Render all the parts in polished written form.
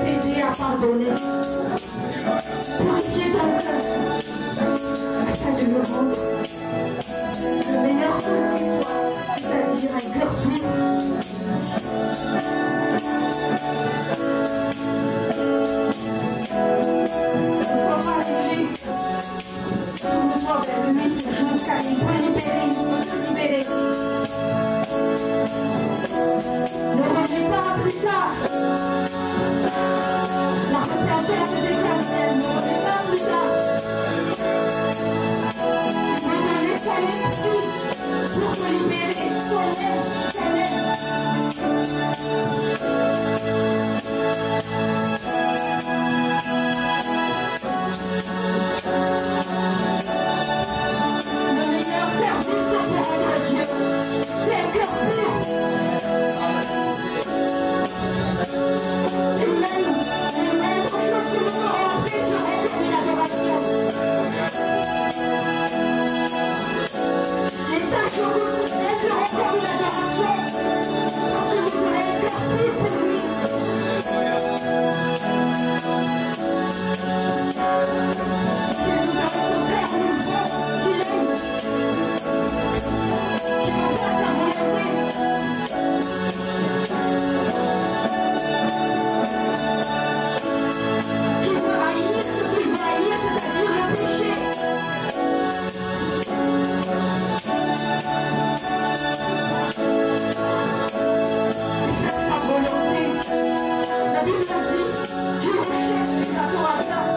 t'aider à pardonner. Purifier ton cœur afin de me rendre le meilleur cœur qui soit, c'est-à-dire un cœur pur. Ne sois pas léger. Tourne-toi vers lui ce jour car il peut libérer, il peut te libérer. Ne reviens pas plus tard. La repentance est essentielle. Ne reviens pas plus tard. Il veut donner son esprit pour te libérer. Son aide, son aide. Le meilleur service que peut rendre Dieu, c'est un cœur pur. Et même les moindres choses que nous aurons fait seront comme une adoration. Les tâches au quotidien seront comme une adoration. Parce que nous aurons un cœur pur pour lui. Que nous avons ce cœur nous faut qu'il aime. Qu'il nous fasse sa volonté. Qu'il veut haïr ce qu'il veut haïr, c'est-à-dire le péché. Faire sa volonté. La Bible dit, Dieu recherche les adorateurs.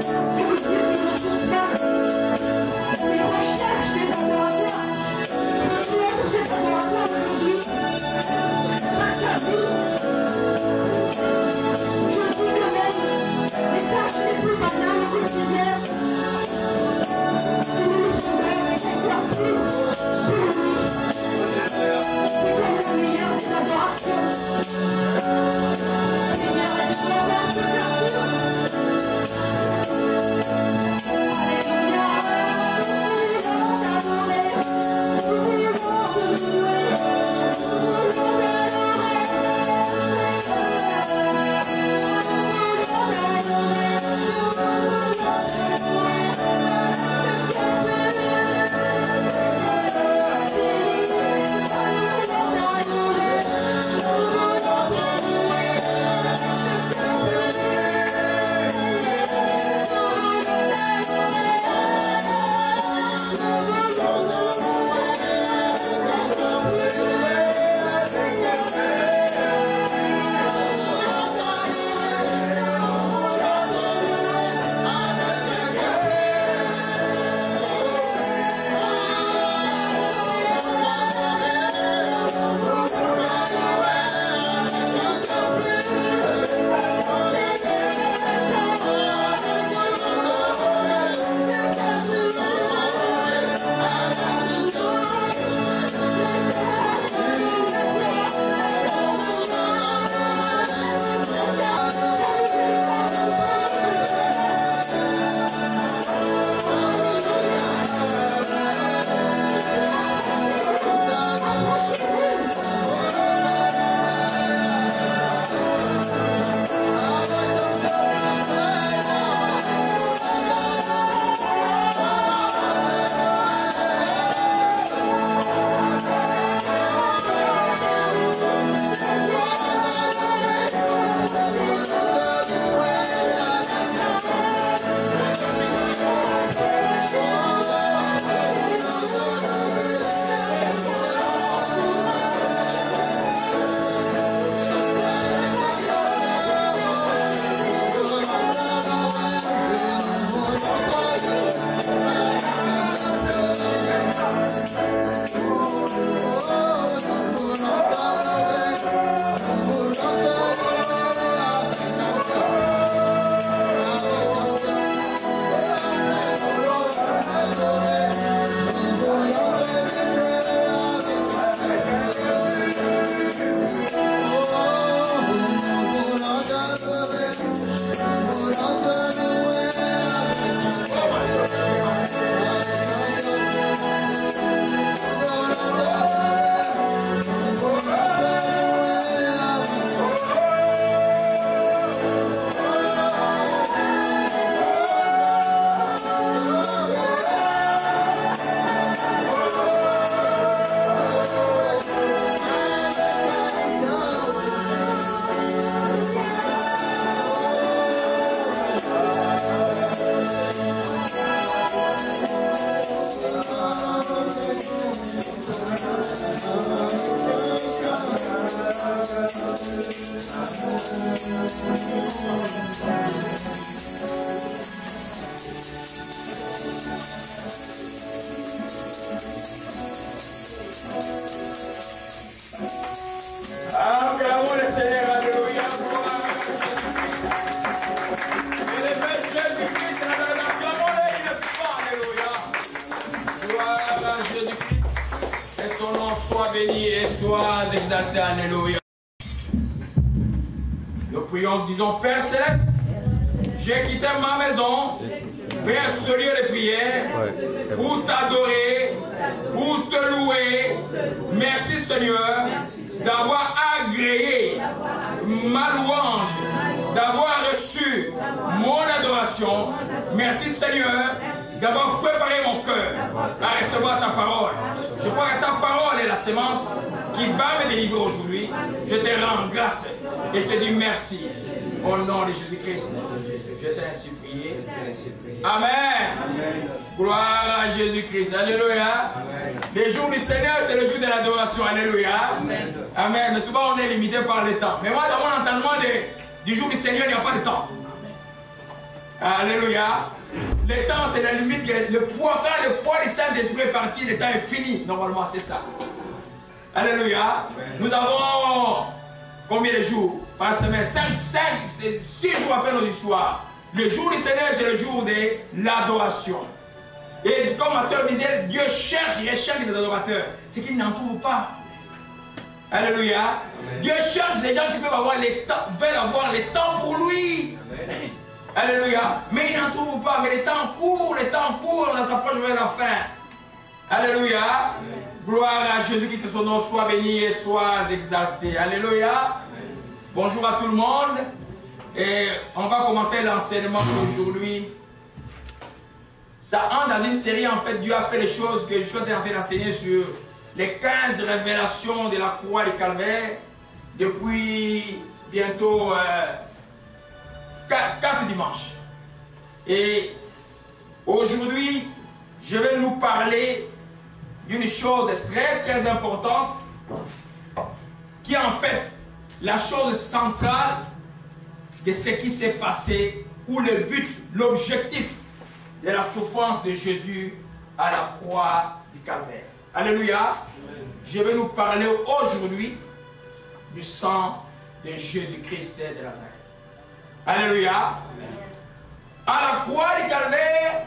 Ça veut dire qu'il ne trouve pas. Il recherche des adorateurs. Veux-tu être cet adorateur aujourd'hui? Par ta vie. Je dis que même les tâches les plus banales au quotidien, si nous le faisons avec un cœur pur pour lui, c'est comme la meilleure des adorations. Seigneur, aide-moi Acclamons le Seigneur, alléluia. Et les belles Jésus-Christ, acclamons-le une fois, alléluia. Gloire à Jésus-Christ. Et son nom soit béni et soit exalté, alléluia. Nous prions, disons, Père Céleste, j'ai quitté ma maison, vers ce lieu de prière, pour t'adorer, pour te louer. Merci Seigneur d'avoir agréé ma louange, d'avoir reçu mon adoration. Merci Seigneur d'avoir préparé mon cœur à recevoir ta parole. Je crois que ta parole est la sémence qui va me délivrer aujourd'hui. Je te rends grâce et je te dis merci. Au nom de Jésus-Christ, je t'ai ainsi prié. Amen. Gloire à Jésus-Christ. Alléluia. Les jours du Seigneur, c'est le jour de l'adoration. Alléluia. Amen. Mais souvent, on est limité par le temps. Mais moi, dans mon entendement du jour du Seigneur, il n'y a pas de temps. Alléluia. Le temps, c'est la limite. Quand le poids du Saint-Esprit est parti, le temps est fini. Normalement, c'est ça. Alléluia. Nous avons combien de jours par semaine? 5, c'est 6 jours à faire nos histoires. Le jour du Seigneur, c'est le jour de l'adoration. Et comme ma soeur disait, Dieu cherche, il recherche des adorateurs. C'est qu'il n'en trouve pas. Alléluia. Amen. Dieu cherche des gens qui peuvent avoir les temps, veulent avoir les temps pour lui. Amen. Alléluia. Mais il n'en trouve pas. Mais les temps courent, on s'approche vers la fin. Alléluia. Amen. Gloire à Jésus, que son nom soit béni et soit exalté. Alléluia. Amen. Bonjour à tout le monde. Et on va commencer l'enseignement d'aujourd'hui. Ça entre dans une série, en fait, Dieu a fait les choses que je suis en train d'enseigner sur les 15 révélations de la croix du Calvaire depuis bientôt 4 dimanches. Et aujourd'hui, je vais nous parler d'une chose très très importante qui est en fait la chose centrale de ce qui s'est passé, ou le but, l'objectif de la souffrance de Jésus à la croix du Calvaire. Alléluia. Amen. Je vais nous parler aujourd'hui du sang de Jésus-Christ de Nazareth. Alléluia. Amen. À la croix du Calvaire,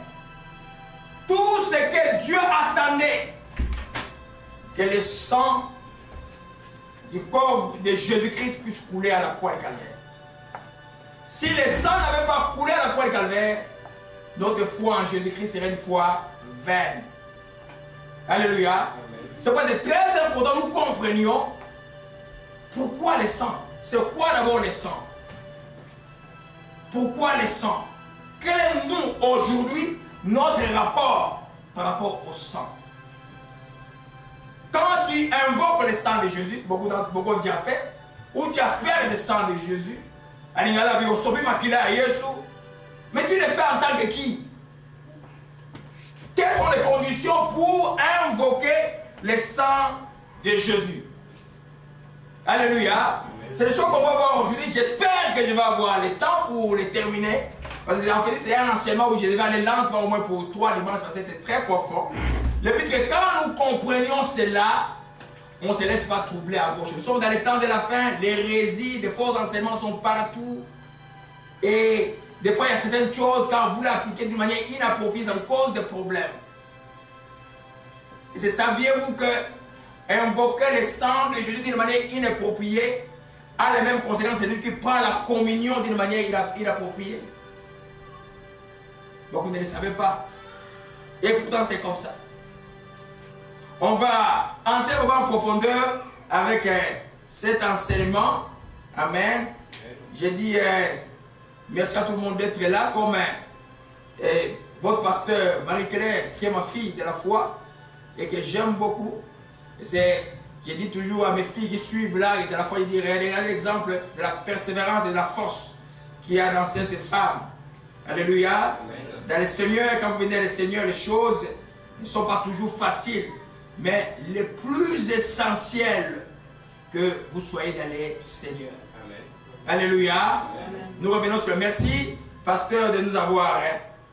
tout ce que Dieu attendait, que le sang du corps de Jésus-Christ puisse couler à la croix du Calvaire. Si le sang n'avait pas coulé à la croix du Calvaire, notre foi en Jésus-Christ serait une foi vaine. Alléluia. C'est pourquoi c'est très important que nous comprenions pourquoi le sang. C'est quoi d'abord le sang? Pourquoi le sang? Quel est nous aujourd'hui notre rapport par rapport au sang? Quand tu invoques le sang de Jésus, beaucoup ont déjà fait, ou tu aspires le sang de Jésus, mais tu le fais en tant que qui? Quelles sont les conditions pour invoquer le sang de Jésus? Alléluia. C'est les choses qu'on va voir aujourd'hui. J'espère que je vais avoir le temps pour les terminer. Parce que en fait, c'est un enseignement où je devais aller lentement au moins pour 3 dimanches parce que c'était très profond. Le but que quand nous comprenions cela, on ne se laisse pas troubler à gauche. Nous sommes dans les temps de la fin, les hérésies, des faux enseignements sont partout. Et des fois, il y a certaines choses, quand vous l'appliquez d'une manière inappropriée, ça cause des problèmes. Et c'est saviez-vous que invoquer le sang de Jésus d'une manière inappropriée a les mêmes conséquences que celui qui prend la communion d'une manière inappropriée? Donc vous ne le savez pas. Et pourtant, c'est comme ça. On va entrer en profondeur avec cet enseignement. Amen. Je dis merci à tout le monde d'être là, comme votre pasteur Marie-Claire, qui est ma fille de la foi et que j'aime beaucoup. Je dis toujours à mes filles qui suivent là et de la foi, je dis regardez l'exemple de la persévérance et de la force qu'il y a dans cette femme. Alléluia. Amen. Dans le Seigneur, quand vous venez dans le Seigneur, les choses ne sont pas toujours faciles. Mais le plus essentiel, que vous soyez dans le Seigneur. Amen. Alléluia. Nous revenons sur le merci, pasteur, de nous avoir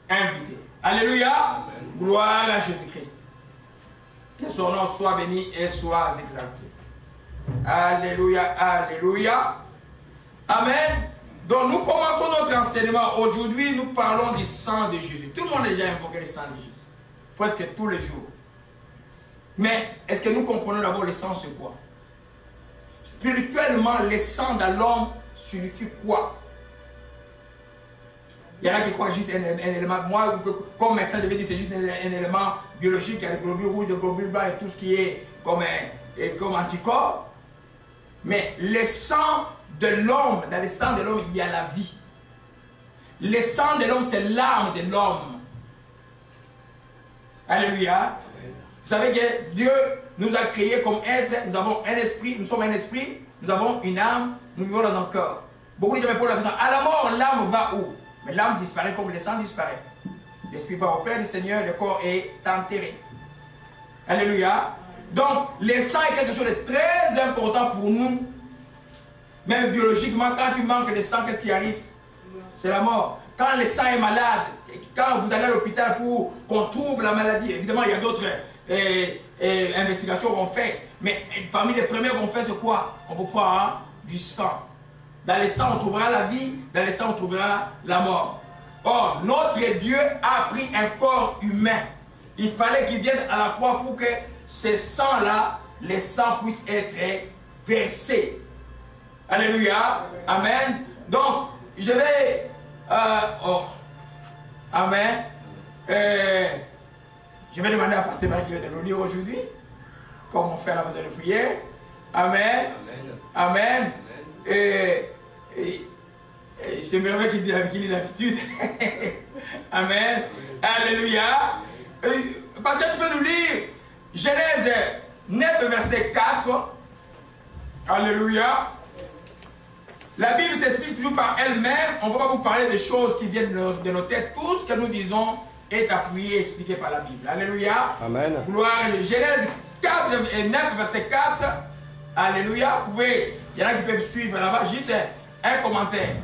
invités. Alléluia. Gloire à Jésus-Christ. Que son nom soit béni et soit exalté. Alléluia, alléluia. Amen. Donc nous commençons notre enseignement. Aujourd'hui, nous parlons du sang de Jésus. Tout le monde a déjà invoqué le sang de Jésus. Presque tous les jours. Mais est-ce que nous comprenons d'abord le sang c'est quoi? Spirituellement, le sang dans l'homme signifie quoi? Il y en a qui croient juste un élément. Moi, comme médecin, je vais dire que c'est juste un élément biologique. Il y a des globules rouges, des globules blancs et tout ce qui est comme anticorps. Mais le sang de l'homme, dans le sang de l'homme, il y a la vie. Le sang de l'homme, c'est l'âme de l'homme. Alléluia. Vous savez que Dieu nous a créés comme être, nous avons un esprit, nous sommes un esprit, nous avons une âme, nous vivons dans un corps. Beaucoup de gens me posent la question, à la mort, l'âme va où? Mais l'âme disparaît comme le sang disparaît. L'esprit va au Père du Seigneur, le corps est enterré. Alléluia. Donc, le sang est quelque chose de très important pour nous. Même biologiquement, quand tu manques de sang, qu'est-ce qui arrive? C'est la mort. Quand le sang est malade, quand vous allez à l'hôpital pour qu'on trouve la maladie, évidemment, il y a d'autres investigations qu'on fait. Mais parmi les premières qu'on fait, c'est quoi? On vous prend du sang. Dans le sang, on trouvera la vie. Dans le sang, on trouvera la mort. Or, notre Dieu a pris un corps humain. Il fallait qu'il vienne à la croix pour que ce sang-là, le sang puisse être versé. Alléluia. Amen. Donc, je vais... Amen. Je vais demander à Pasteur Marie de nous lire aujourd'hui, comme on fait à la maison de prière. Amen. Amen. J'aimerais qu'il ait l'habitude. Amen. Alléluia. Pasteur, tu peux nous lire Genèse 9, verset 4. Alléluia. La Bible s'explique toujours par elle-même. On ne va pas vous parler des choses qui viennent de nos têtes. Tout ce que nous disons est appuyé et expliqué par la Bible. Alléluia. Amen. Gloire à Dieu. Genèse 4 et 9, verset 4. Alléluia. Vous pouvez, il y en a qui peuvent suivre là-bas. Juste un commentaire.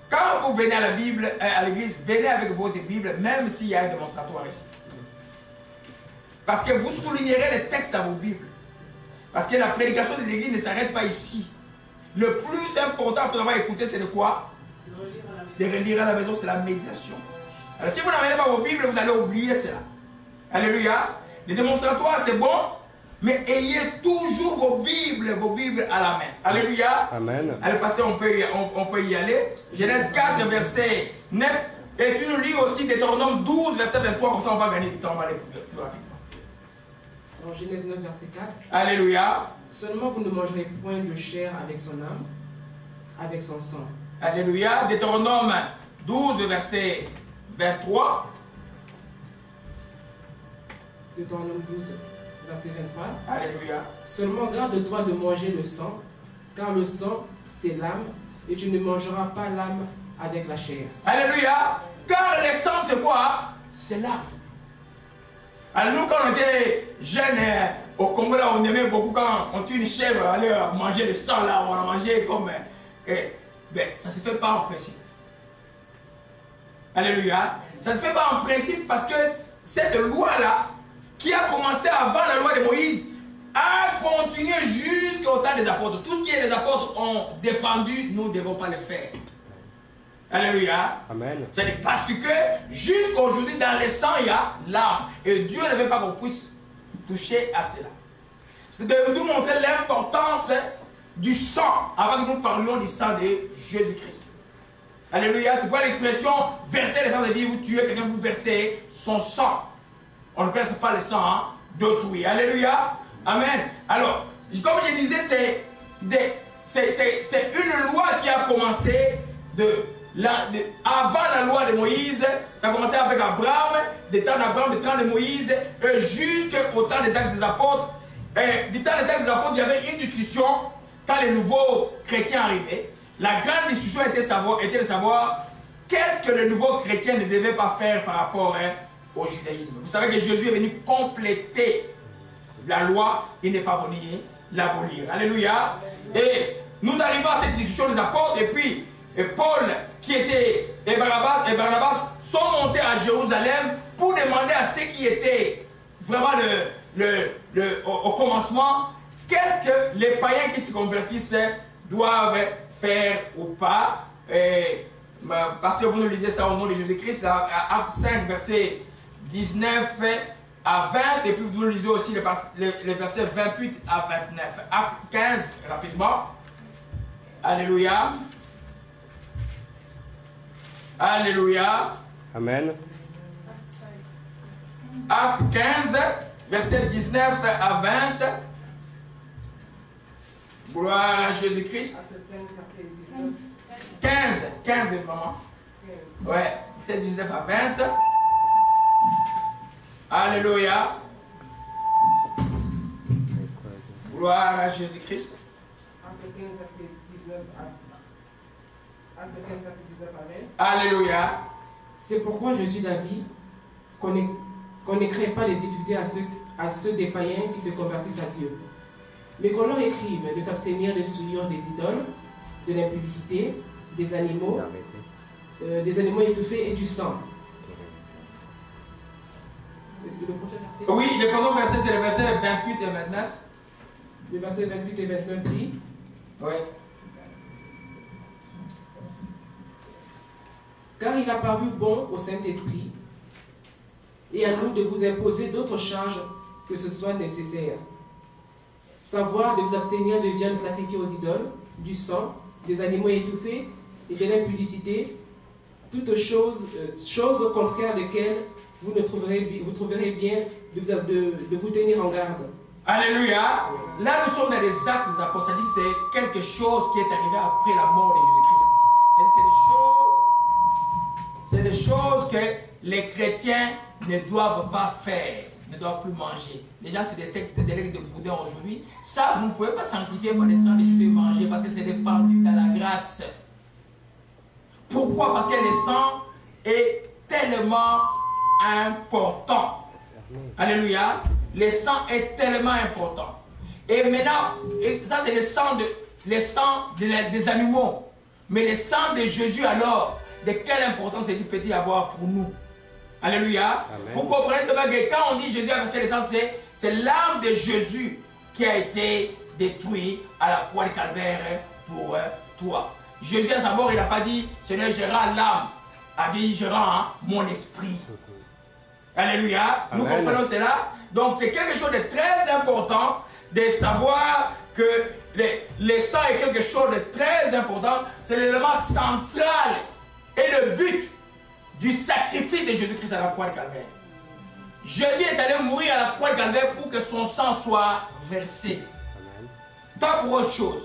Quand vous venez à la Bible, à l'église, venez avec votre Bible, même s'il y a un démonstratoire ici. Parce que vous soulignerez les textes dans vos Bibles. Parce que la prédication de l'église ne s'arrête pas ici. Le plus important pour avoir écouté, c'est de quoi? De relire à la maison, c'est la méditation. Alors si vous n'amenez pas vos Bibles, vous allez oublier cela. Alléluia. Les démonstratoires, c'est bon, mais ayez toujours vos Bibles à la main. Alléluia. Amen. Allez, pasteur, on peut y aller. Genèse 4, verset 9. Et tu nous lis aussi Deutéronome 12, verset 23, comme ça on va gagner du temps, on va aller plus rapidement. En Genèse 9, verset 4. Alléluia. Seulement vous ne mangerez point de chair avec son âme, avec son sang. Alléluia. Deutéronome 12, verset 23. Deutéronome 12, verset 23. Alléluia. Seulement garde-toi de manger le sang, car le sang, c'est l'âme, et tu ne mangeras pas l'âme avec la chair. Alléluia. Car le sang, c'est quoi? C'est l'âme. Alors nous, quand on était jeunes, au Congo, là, on aimait beaucoup quand on tue une chèvre, aller manger le sang, là, on a mangé comme... ben, ça ne se fait pas en principe. Alléluia. Ça ne se fait pas en principe parce que cette loi-là, qui a commencé avant la loi de Moïse, a continué jusqu'au temps des apôtres. Tout ce que les apôtres ont défendu, nous ne devons pas le faire. Alléluia. Amen. C'est parce que jusqu'aujourd'hui, dans le sang, il y a l'âme. Et Dieu ne veut pas qu'on puisse toucher à cela. C'est de nous montrer l'importance du sang avant que nous parlions du sang de Jésus-Christ. Alléluia. C'est quoi l'expression verser le sang de vie? Vous tuez quelqu'un, vous versez son sang. On ne verse pas le sang d'autrui. Alléluia. Amen. Alors, comme je disais, c'est une loi qui a commencé avant la loi de Moïse. Ça a commencé avec Abraham, des temps d'Abraham, des temps de Moïse, jusqu'au temps des Actes des Apôtres. Et du temps des Actes des Apôtres, il y avait une discussion quand les nouveaux chrétiens arrivaient. La grande discussion était de savoir qu'est-ce que les nouveaux chrétiens ne devaient pas faire par rapport au judaïsme. Vous savez que Jésus est venu compléter la loi, il n'est pas venu l'abolir. Alléluia. Et nous arrivons à cette discussion des apôtres et puis Paul et Barnabas sont montés à Jérusalem pour demander à ceux qui étaient vraiment au commencement, qu'est-ce que les païens qui se convertissent doivent faire ou pas. Parce que vous nous lisez ça au nom de Jésus-Christ, Acte 5, verset 19 à 20, et puis vous nous lisez aussi les versets 28 à 29. Acte 15, rapidement. Alléluia. Alléluia. Amen. Acte 15, verset 19 à 20. Gloire à Jésus-Christ. 15 vraiment. Ouais, verset 19 à 20. Alléluia. Gloire à Jésus-Christ. Alléluia. C'est pourquoi je suis d'avis qu'on ne crée pas les difficultés à ceux des païens qui se convertissent à Dieu, mais qu'on leur écrive de s'abstenir de souillure des idoles, de l'impudicité, des animaux étouffés et du sang. Le prochain verset. Oui, le prochain verset, c'est le verset 28 et 29. Le verset 28 et 29 dit. Oui. Car il a paru bon au Saint-Esprit et à nous de vous imposer d'autres charges que ce soit nécessaire. Savoir de vous abstenir de viande sacrifiée aux idoles, du sang, des animaux étouffés et de l'impudicité, toutes choses au contraire desquelles vous trouverez bien de vous tenir en garde. Alléluia. Là, nous sommes dans les actes des apôtres. C'est quelque chose qui est arrivé après la mort de Jésus-Christ. C'est des choses que les chrétiens ne doivent pas faire, ne doivent plus manger. Déjà, c'est des legs de boudin aujourd'hui. Ça, vous ne pouvez pas sanctifier par des sangs de Jésus et manger parce que c'est défendu dans la grâce. Pourquoi? Parce que le sang est tellement important. Alléluia. Le sang est tellement important. Et maintenant, ça c'est le sang des animaux. Mais le sang de Jésus alors, de quelle importance il peut y avoir pour nous? Alléluia. Amen. Vous comprenez seulement que quand on dit Jésus a versé le sang, c'est l'âme de Jésus qui a été détruite à la croix de Calvaire pour toi. Jésus à sa mort, il n'a pas dit Seigneur, je rends l'âme. Il a dit je rends mon esprit. Alléluia. Nous comprenons cela. Donc c'est quelque chose de très important de savoir que le sang est quelque chose de très important. C'est l'élément central et le but du sacrifice de Jésus-Christ à la croix de Calvaire. Jésus est allé mourir à la croix de Calvaire pour que son sang soit versé. Amen. Pas pour autre chose.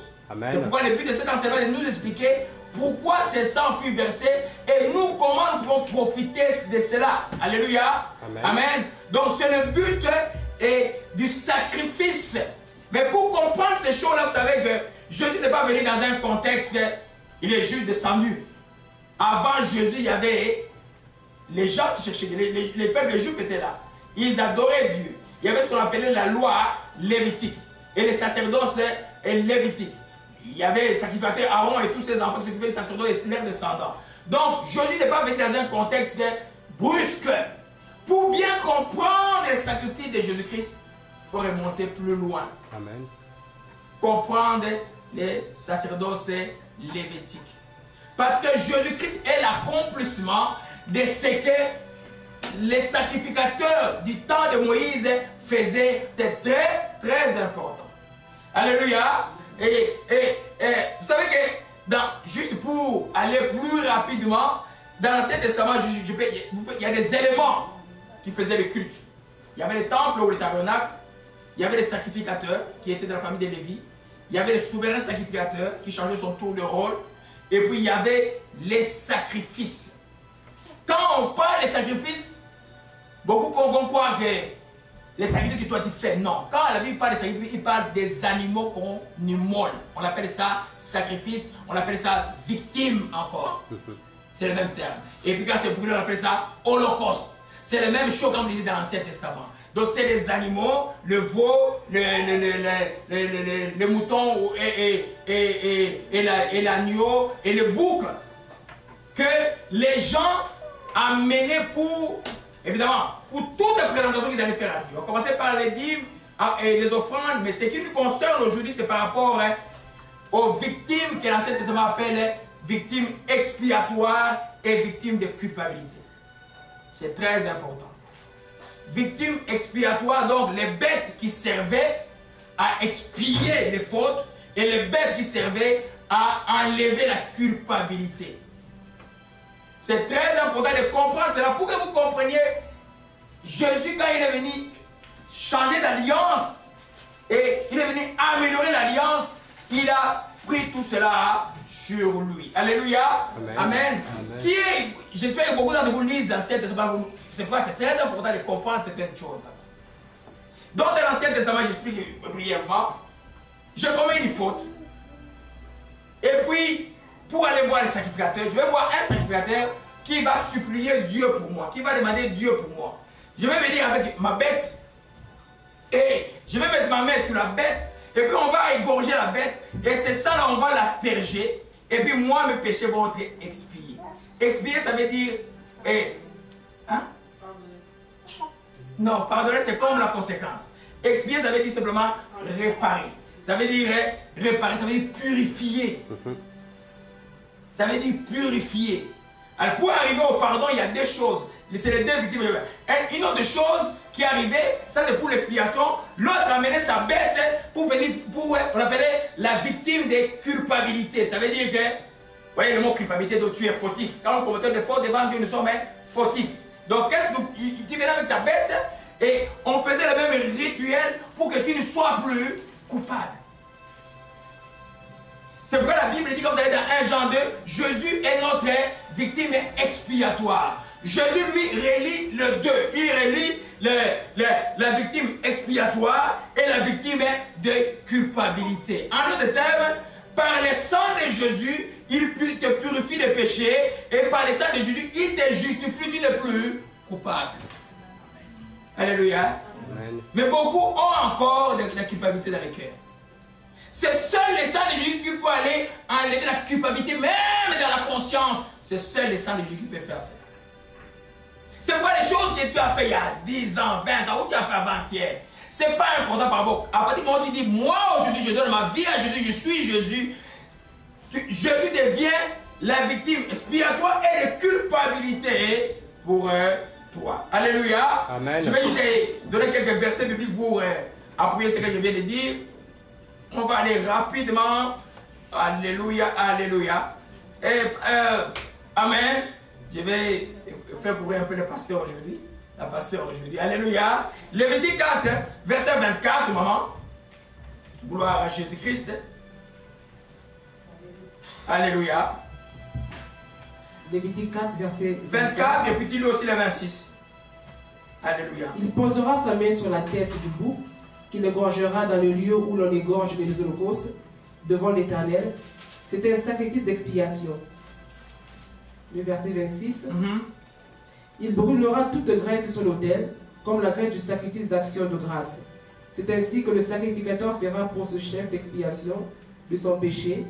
C'est pourquoi le but de cet enseignement est de nous expliquer pourquoi ce sang fut versé et nous comment nous pouvons profiter de cela. Alléluia. Amen. Amen. Donc c'est le but du sacrifice. Mais pour comprendre ces choses-là, vous savez que Jésus n'est pas venu dans un contexte, il est juste descendu. Avant Jésus, il y avait les gens qui cherchaient, les peuples juifs étaient là. Ils adoraient Dieu. Il y avait ce qu'on appelait la loi lévitique. Et les sacerdoces lévitiques. Il y avait les sacrificateurs Aaron et tous ses enfants qui s'occupaient des sacerdoces et leurs descendants. Donc Jésus n'est pas venu dans un contexte brusque. Pour bien comprendre le sacrifice de Jésus-Christ, il faut remonter plus loin. Amen. Comprendre les sacerdoces lévitiques. Parce que Jésus-Christ est l'accomplissement de ce que les sacrificateurs du temps de Moïse faisaient. C'est très, très important. Alléluia. Et vous savez que, juste pour aller plus rapidement, dans l'Ancien Testament, il y a des éléments qui faisaient le culte. Il y avait le temple ou le tabernacle, il y avait les sacrificateurs qui étaient de la famille de Lévi, il y avait les souverains sacrificateurs qui changeaient son tour de rôle, et puis il y avait les sacrifices. Quand on parle des sacrifices, beaucoup croient que les sacrifices que toi tu fais, non. Quand la Bible parle des sacrifices, il parle des animaux qu'on immole. On appelle ça sacrifice, on appelle ça victime encore. C'est le même terme. Et puis quand c'est brûlé, on appelle ça holocauste. C'est la même chose quand on dit dans l'Ancien Testament. Donc c'est les animaux, le veau, le mouton et l'agneau et le bouc que les gens amenaient pour, évidemment, pour toute la présentation qu'ils allaient faire à Dieu. On commençait par les dîmes et les offrandes, mais ce qui nous concerne aujourd'hui, c'est par rapport aux victimes que l'Ancien Testament appelle victimes expiatoires et victimes de culpabilité. C'est très important. Victimes expiatoires, donc les bêtes qui servaient à expier les fautes et les bêtes qui servaient à enlever la culpabilité. C'est très important de comprendre cela pour que vous compreniez Jésus quand il est venu changer d'alliance et il est venu améliorer l'alliance, il a pris tout cela sur lui. Alléluia. Amen. Amen. Amen. Qui est, j'espère que beaucoup d'entre vous lisent l'Ancien Testament. C'est très important de comprendre certaines choses. Donc dans l'Ancien Testament, j'explique brièvement, je commets une faute. Et puis, pour aller voir le sacrificateur, je vais voir un sacrificateur qui va supplier Dieu pour moi, qui va demander Dieu pour moi. Je vais venir avec ma bête et je vais mettre ma main sur la bête et puis on va égorger la bête et c'est ça là, on va l'asperger et puis moi mes péchés vont être expiés. Expier ça veut dire hein? Non, pardonner c'est comme la conséquence. Expier ça veut dire simplement réparer. Ça veut dire réparer, ça veut dire purifier. Ça veut dire purifier. Alors pour arriver au pardon, il y a deux choses. C'est les deux victimes. Une autre chose qui est arrivée, ça c'est pour l'expiation. L'autre a amené sa bête pour venir, on appelait la victime des culpabilités. Ça veut dire que, vous voyez le mot culpabilité, donc tu es fautif. Quand on commettait des fautes devant Dieu, nous sommes fautifs. Donc qu'est-ce que tu venais avec ta bête et on faisait le même rituel pour que tu ne sois plus coupable. C'est pourquoi la Bible dit, comme vous allez dans 1 Jean 2, Jésus est notre victime expiatoire. Jésus, lui, relie le deux. Il relie la victime expiatoire et la victime de culpabilité. En d'autres termes, par le sang de Jésus, il te purifie des péchés et par le sang de Jésus, il te justifie, tu n'es plus coupable. Alléluia. Amen. Mais beaucoup ont encore de la culpabilité dans le cœur. C'est seul le sang de Jésus qui peut aller enlever la culpabilité, même dans la conscience. C'est seul le sang de Jésus qui peut faire ça. C'est pourquoi les choses que tu as fait il y a 10 ans, 20 ans, ou tu as fait avant-hier, ce n'est pas important par rapport. À partir du moment où tu dis, moi aujourd'hui je donne ma vie à Jésus, je suis Jésus, Jésus devient la victime expiatoire et de culpabilité pour toi. Alléluia. Amen. Je vais juste donner quelques versets bibliques pour appuyer ce que je viens de dire. On va aller rapidement. Alléluia, alléluia. Et, amen. Je vais faire courir un peu le pasteur aujourd'hui. La pasteur aujourd'hui. Alléluia. Lévitique 4, verset 24, maman. Gloire à Jésus-Christ. Alléluia. Lévitique 4, verset 24 et puis il lit aussi le 26. Alléluia. Il posera sa main sur la tête du bouc, qu'il égorgera dans le lieu où l'on égorge les holocaustes, devant l'Éternel. C'est un sacrifice d'expiation. Le verset 26. Il brûlera toute graisse sur l'autel, comme la graisse du sacrifice d'action de grâce. C'est ainsi que le sacrificateur fera pour ce chef d'expiation de son péché,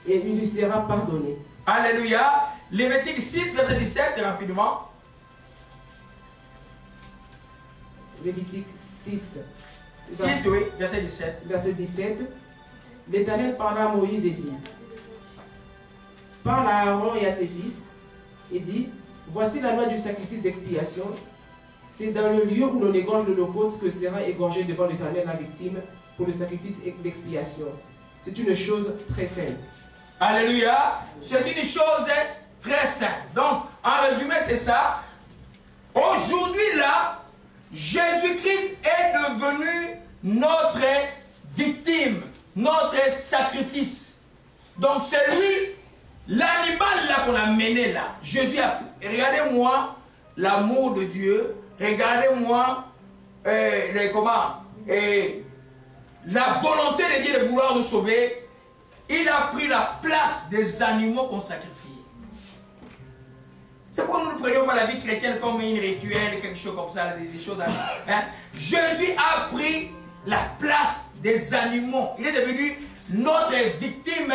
et il lui sera pardonné. Alléluia. Lévitique 6, verset 17, rapidement. Lévitique 6. 6, oui, verset 17. Verset 17. L'Éternel parla à Moïse et dit, parle à Aaron et à ses fils, et dit, voici la loi du sacrifice d'expiation. C'est dans le lieu où l'on égorge l'holocauste que sera égorgée devant l'Éternel la victime pour le sacrifice d'expiation. C'est une chose très simple. Alléluia. C'est une chose très simple. Donc, en résumé, c'est ça. Aujourd'hui, là, Jésus-Christ est devenu notre victime, notre sacrifice. Donc, c'est lui, l'animal là qu'on a mené là. Jésus a pris. Regardez-moi l'amour de Dieu. Regardez-moi la volonté de Dieu de vouloir nous sauver. Il a pris la place des animaux qu'on sacrifie. C'est pourquoi nous ne prenions pas la vie chrétienne comme une rituel, quelque chose comme ça, des choses. Hein? Jésus a pris la place des animaux. Il est devenu notre victime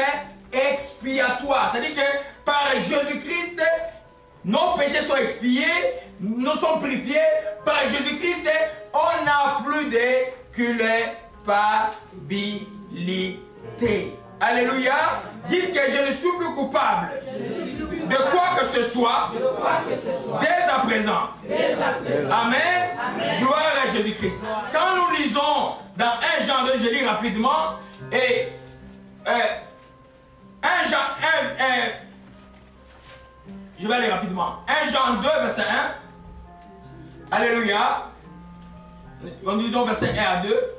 expiatoire. C'est-à-dire que par Jésus-Christ, nos péchés sont expiés, nous sommes purifiés. Par Jésus-Christ, on n'a plus de culpabilité. Alléluia. Dites que je ne suis plus coupable de quoi que ce soit dès à présent. Amen. Gloire à Jésus-Christ. Quand nous lisons dans 1 Jean 2, je lis rapidement, et 1 Jean 1, je vais aller rapidement. 1 Jean 2, verset 1. Alléluia. Nous lisons verset 1 à 2.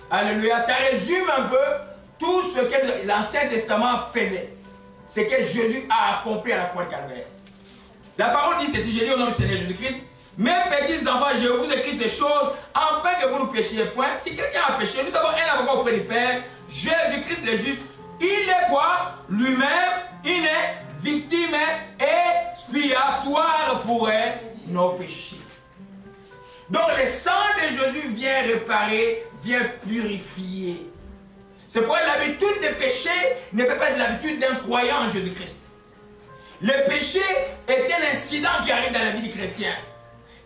Alléluia. Ça résume un peu tout ce que l'Ancien Testament faisait. C'est que Jésus a accompli à la croix de Calvaire. La parole dit ceci, je lis au nom du Seigneur Jésus-Christ. Mes petits enfants, je vous écris ces choses afin que vous ne péchiez point. Si quelqu'un a péché, nous avons un avocat auprès du Père, Jésus-Christ le juste. Il est quoi? Lui-même, il est victime expiatoire pour nos péchés. Donc le sang de Jésus vient réparer, vient purifier. C'est pourquoi l'habitude des péchés ne peut pas être l'habitude d'un croyant en Jésus-Christ. Le péché est un incident qui arrive dans la vie du chrétien.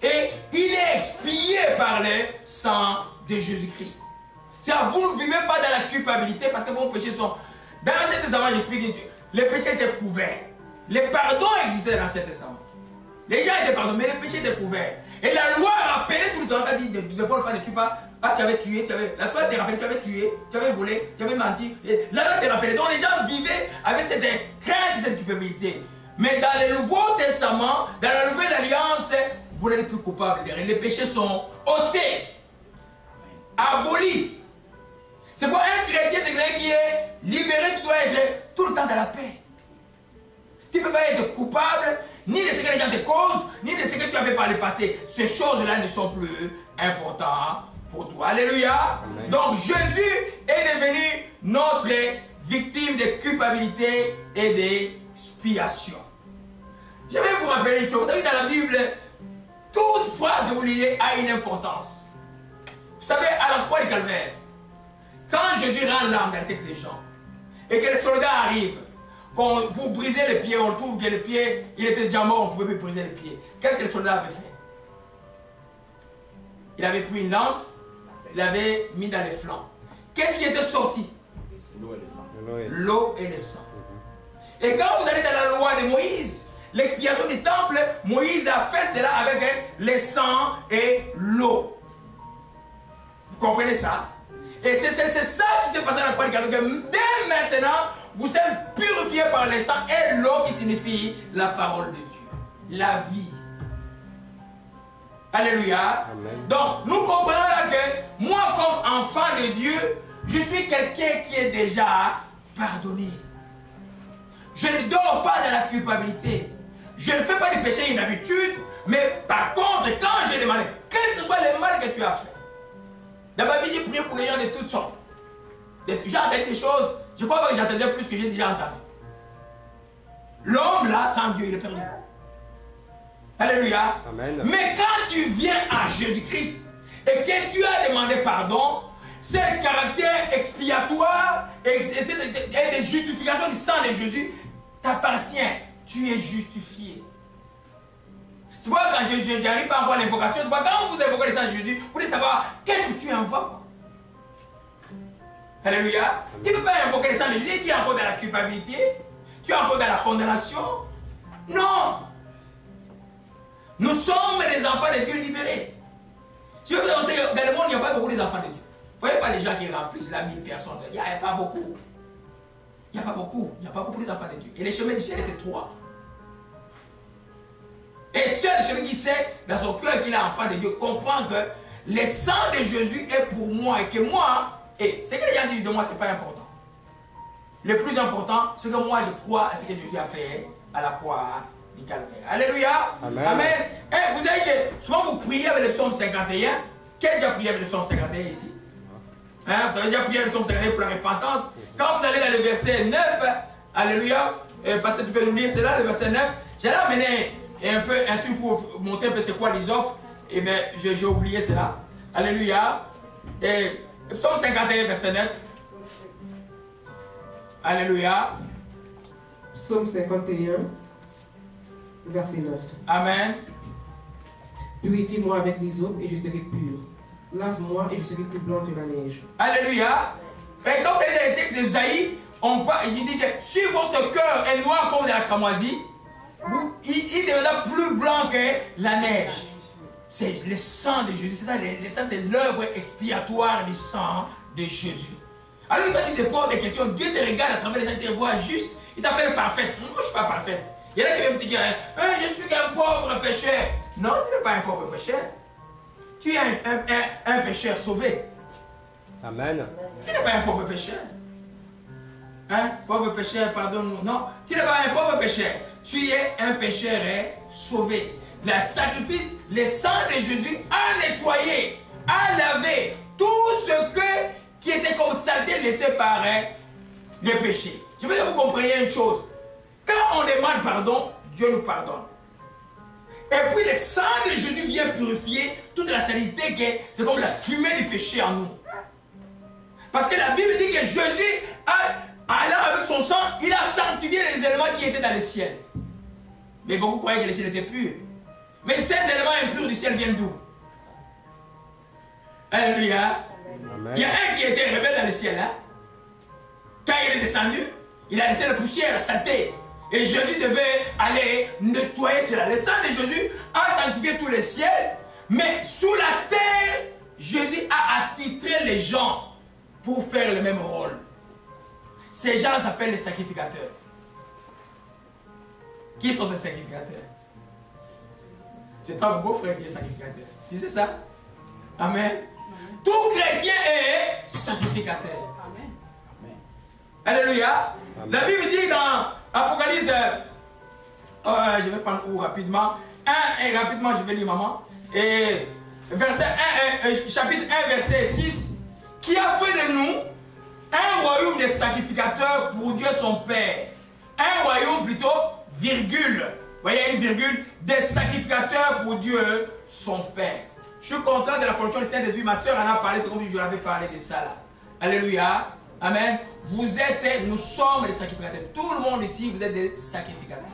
Et il est expié par le sang de Jésus-Christ. C'est-à-dire vous ne vivez pas dans la culpabilité parce que vos péchés sont... Dans l'Ancien Testament, j'explique, les péchés étaient couverts. Les pardons existaient dans l'Ancien Testament. Les gens étaient pardonnés, mais les péchés étaient couverts. Et la loi rappelait tout le temps, elle dit, ne vole pas, ne tue pas. Ah, tu avais tué, la loi te rappelait, tu avais tué, tu avais volé, tu avais menti. La loi te rappelait. Donc les gens vivaient avec cette crainte, cette culpabilité. Mais dans le Nouveau Testament, dans la Nouvelle Alliance, vous n'êtes plus coupable. Les péchés sont ôtés, abolis. C'est pour un chrétien, c'est quelqu'un qui est libéré, tu dois être tout le temps dans la paix. Tu ne peux pas être coupable, ni de ce que les gens te causent, ni de ce que tu as fait par le passé. Ces choses-là ne sont plus importantes pour toi. Alléluia. Amen. Donc Jésus est devenu notre victime de culpabilité et d'expiation. Je vais vous rappeler une chose. Vous savez, dans la Bible, toute phrase que vous lisez a une importance. Vous savez, à la croix du Calvaire, quand Jésus rend l'âme dans le texte des gens, et que les soldats arrivent, pour briser les pieds, on trouve que les pieds, il était déjà mort, on ne pouvait plus briser les pieds. Qu'est-ce que les soldats avaient fait? Il avait pris une lance, il l'avait mis dans les flancs. Qu'est-ce qui était sorti? L'eau et le sang. L'eau et le sang. Et quand vous allez dans la loi de Moïse, l'expiation du temple, Moïse a fait cela avec le sang et l'eau. Vous comprenez ça? Et c'est ça qui s'est passé à la croix du Calvaire. Dès maintenant, vous êtes purifiés par le sang et l'eau qui signifie la parole de Dieu, la vie. Alléluia. Amen. Donc, nous comprenons là que moi, comme enfant de Dieu, je suis quelqu'un qui est déjà pardonné. Je ne dors pas dans la culpabilité. Je ne fais pas des péchés une habitude, mais par contre, quand j'ai demandé, quel que soit le mal que tu as fait, dans ma vie, j'ai prié pour les gens de toutes sortes. J'ai entendu des choses, je crois pas que j'entendais plus que j'ai déjà entendu. L'homme là, sans Dieu, il est perdu. Alléluia. Amen. Mais quand tu viens à Jésus-Christ et que tu as demandé pardon, ce caractère expiatoire et de justification du sang de Jésus t'appartient. Tu es justifié. C'est pourquoi quand je n'arrive pas à avoir l'invocation, c'est pourquoi quand vous évoquez le sang de Jésus, vous voulez savoir qu'est-ce que tu invoques. Alléluia. Tu ne peux pas invoquer le sang de Jésus, tu es encore dans la culpabilité, tu es encore dans la condamnation. Non. Nous sommes des enfants de Dieu libérés. Je veux vous annoncer que dans le monde, il n'y a pas beaucoup d'enfants de Dieu. Vous ne voyez pas les gens qui remplissent là 1000 personnes. Il n'y a pas beaucoup. Il n'y a pas beaucoup. Il n'y a pas beaucoup d'enfants de Dieu. Et les chemins du ciel étaient 3. Et seul celui qui sait dans son cœur qu'il est enfant de Dieu comprend que le sang de Jésus est pour moi et que moi, et ce que les gens disent de moi, ce n'est pas important. Le plus important, c'est que moi je crois à ce que Jésus a fait à la croix du Calvaire. Alléluia. Amen. Amen. Et vous savez que souvent vous priez avec le psaume 51. Qui a déjà prié avec le psaume 51 ici? Hein, vous avez déjà prié avec le psaume 51 pour la repentance. Quand vous allez dans le verset 9, alléluia, Pasteur, tu peux nous lire cela, le verset 9. J'allais amener un truc pour montrer un peu c'est quoi l'hysope. Et bien, j'ai oublié cela. Alléluia. Et Psaume 51, verset 9. Alléluia. Psaume 51, verset 9. Amen. Purifie-moi avec l'hysope et je serai pur. Lave-moi et je serai plus blanc que la neige. Alléluia. Et comme vous avez les textes de Zaï, il dit que si votre cœur est noir comme de la cramoisie, il deviendra plus blanc que la neige. C'est le sang de Jésus. C'est ça, c'est l'œuvre expiatoire du sang de Jésus. Alors, quand tu te poses des questions, Dieu te regarde à travers les gens, il te voit juste, il t'appelle parfaite. Moi, je ne suis pas parfaite. Il y en a qui viennent te dire, je suis qu'un pauvre pécheur. Non, tu n'es pas un pauvre pécheur. Tu es un pécheur sauvé. Amen. Tu n'es pas un pauvre pécheur. Hein? Pauvre pécheur, pardonne-nous. Non, tu n'es pas un pauvre pécheur. Tu es un pécheur sauvé. Le sacrifice, le sang de Jésus a nettoyé, a lavé tout ce qui était comme saleté laissé par le péché. Je veux que vous compreniez une chose. Quand on demande pardon, Dieu nous pardonne. Et puis le sang de Jésus vient purifier toute la saleté qui est, c'est comme la fumée du péché en nous. Parce que la Bible dit que Jésus, allant avec son sang, il a sanctifié les éléments qui étaient dans le ciel. Mais beaucoup croyaient que le ciel était pur. Mais ces éléments impurs du ciel viennent d'où? Alléluia. Amen. Il y a un qui était rebelle dans le ciel. Hein? Quand il est descendu, il a laissé la poussière, la saleté. Et Jésus devait aller nettoyer cela. Le sang de Jésus a sanctifié tout le ciel. Mais sous la terre, Jésus a attitré les gens pour faire le même rôle. Ces gens s'appellent les sacrificateurs. Qui sont ces sacrificateurs? C'est toi, mon beau frère, qui est sacrificateur. Tu sais ça? Amen. Amen. Tout chrétien est sacrificateur. Amen. Amen. Alléluia. Amen. La Bible dit dans Apocalypse, je vais prendre où rapidement. Rapidement, je vais lire, maman. Et chapitre 1, verset 6. Qui a fait de nous un royaume de sacrificateurs pour Dieu son Père. Un royaume plutôt, virgule. Vous voyez une virgule, des sacrificateurs pour Dieu, son Père. Je suis content de la production du Saint-Esprit. Ma soeur en a parlé, c'est comme si je l'avais parlé de ça là. Alléluia. Amen. Nous sommes des sacrificateurs. Tout le monde ici, vous êtes des sacrificateurs.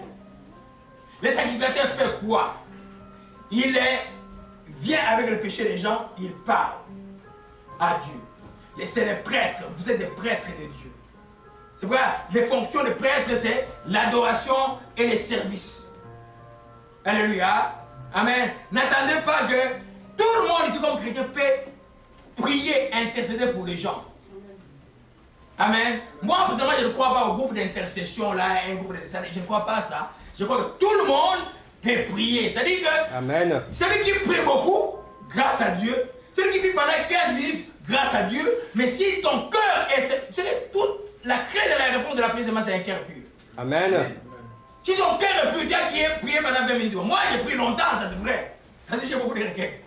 Les sacrificateurs font quoi? Il vient avec le péché des gens, il parle à Dieu. C'est les prêtres, vous êtes des prêtres de Dieu. C'est pourquoi les fonctions des prêtres, c'est l'adoration et les services. Alléluia. Amen. N'attendez pas que tout le monde ici comme chrétien peut prier, intercéder pour les gens. Amen. Moi, personnellement, je ne crois pas au groupe d'intercession là, je ne crois pas à ça. Je crois que tout le monde peut prier. C'est-à-dire que Amen. Celui qui prie beaucoup, grâce à Dieu, celui qui prie pendant 15 minutes, grâce à Dieu, mais si ton cœur est... C'est toute la clé de la réponse de la prière, c'est un cœur pur. Amen. Si ton cœur est pur, tu as prié pendant 20 minutes. Moi, j'ai pris longtemps, ça c'est vrai. Parce que j'ai beaucoup de requêtes.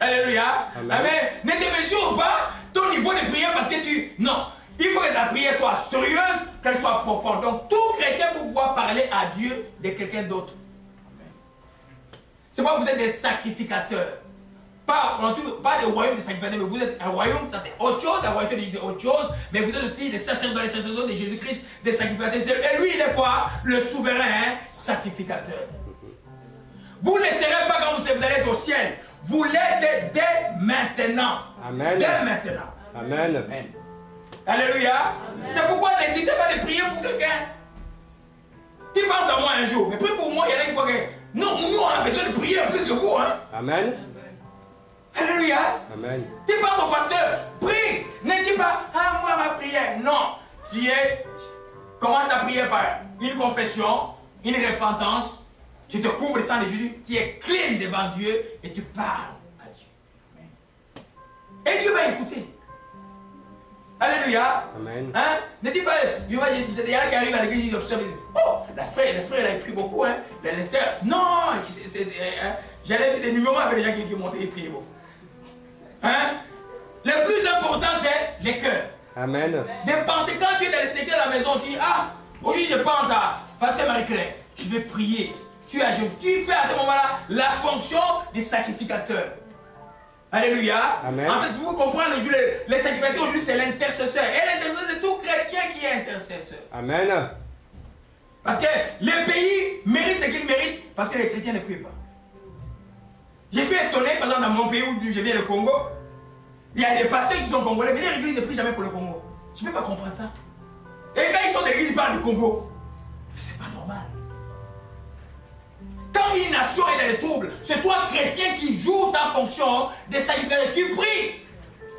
Alléluia. Amen. Amen. Ne te mesure pas ton niveau de prière parce que tu... Non. Il faut que ta prière soit sérieuse, qu'elle soit profonde. Donc, tout chrétien peut pouvoir parler à Dieu de quelqu'un d'autre. C'est pourquoi vous êtes des sacrificateurs. Pas des royaumes des sacrificateurs, mais vous êtes un royaume, ça c'est autre chose, la royauté de Dieu c'est autre chose, mais vous êtes aussi des sacerdotes de Jésus-Christ, des sacrificateurs. Et lui, il est quoi? Le souverain sacrificateur. Vous ne le serez pas quand vous allez être au ciel. Vous l'êtes dès maintenant. Amen. Dès maintenant. Amen. Amen. Alléluia. C'est pourquoi n'hésitez pas de prier pour quelqu'un. Tu penses à moi un jour, mais prie pour moi, il y en a qui croient que... Non, nous on a besoin de prier plus que vous. Hein? Amen. Alléluia. Amen. Tu penses au pasteur, prie. Ne dis pas, ah moi ma prière. Non. Commence ta prière par une confession, une repentance. Tu te couvres le sang de Jésus, tu es clean devant Dieu et tu parles à Dieu. Et Dieu va écouter. Alléluia. Amen. Hein? Ne dis pas, il y en a qui arrivent à l'église, ils observent, ils disent, oh, les frères, il a pris beaucoup, hein? Les sœurs, non, j'allais vu des numéros avec les gens qui montaient et priaient beaucoup. Hein? Le plus important, c'est les cœurs. Amen. De penser, quand tu es dans le secret de la maison, tu dis, ah, Aujourd'hui, je pense à Pasteur Marie-Claire. Je vais prier. Tu fais à ce moment-là la fonction du sacrificateur. Alléluia. Amen. En fait, vous comprenez, les sacrificateurs aujourd'hui, c'est l'intercesseur. Et l'intercesseur, c'est tout chrétien qui est intercesseur. Amen. Parce que les pays méritent ce qu'ils méritent parce que les chrétiens ne prient pas. Je suis étonné, par exemple, dans mon pays où je viens, le Congo, il y a des pasteurs qui sont congolais, mais les églises ne prient jamais pour le Congo. Je ne peux pas comprendre ça. Et quand ils sont de l'église, ils parlent du Congo. Mais c'est pas normal. Quand une nation est dans les troubles, c'est toi, chrétien, qui joue ta fonction des sacrificateurs. Tu pries.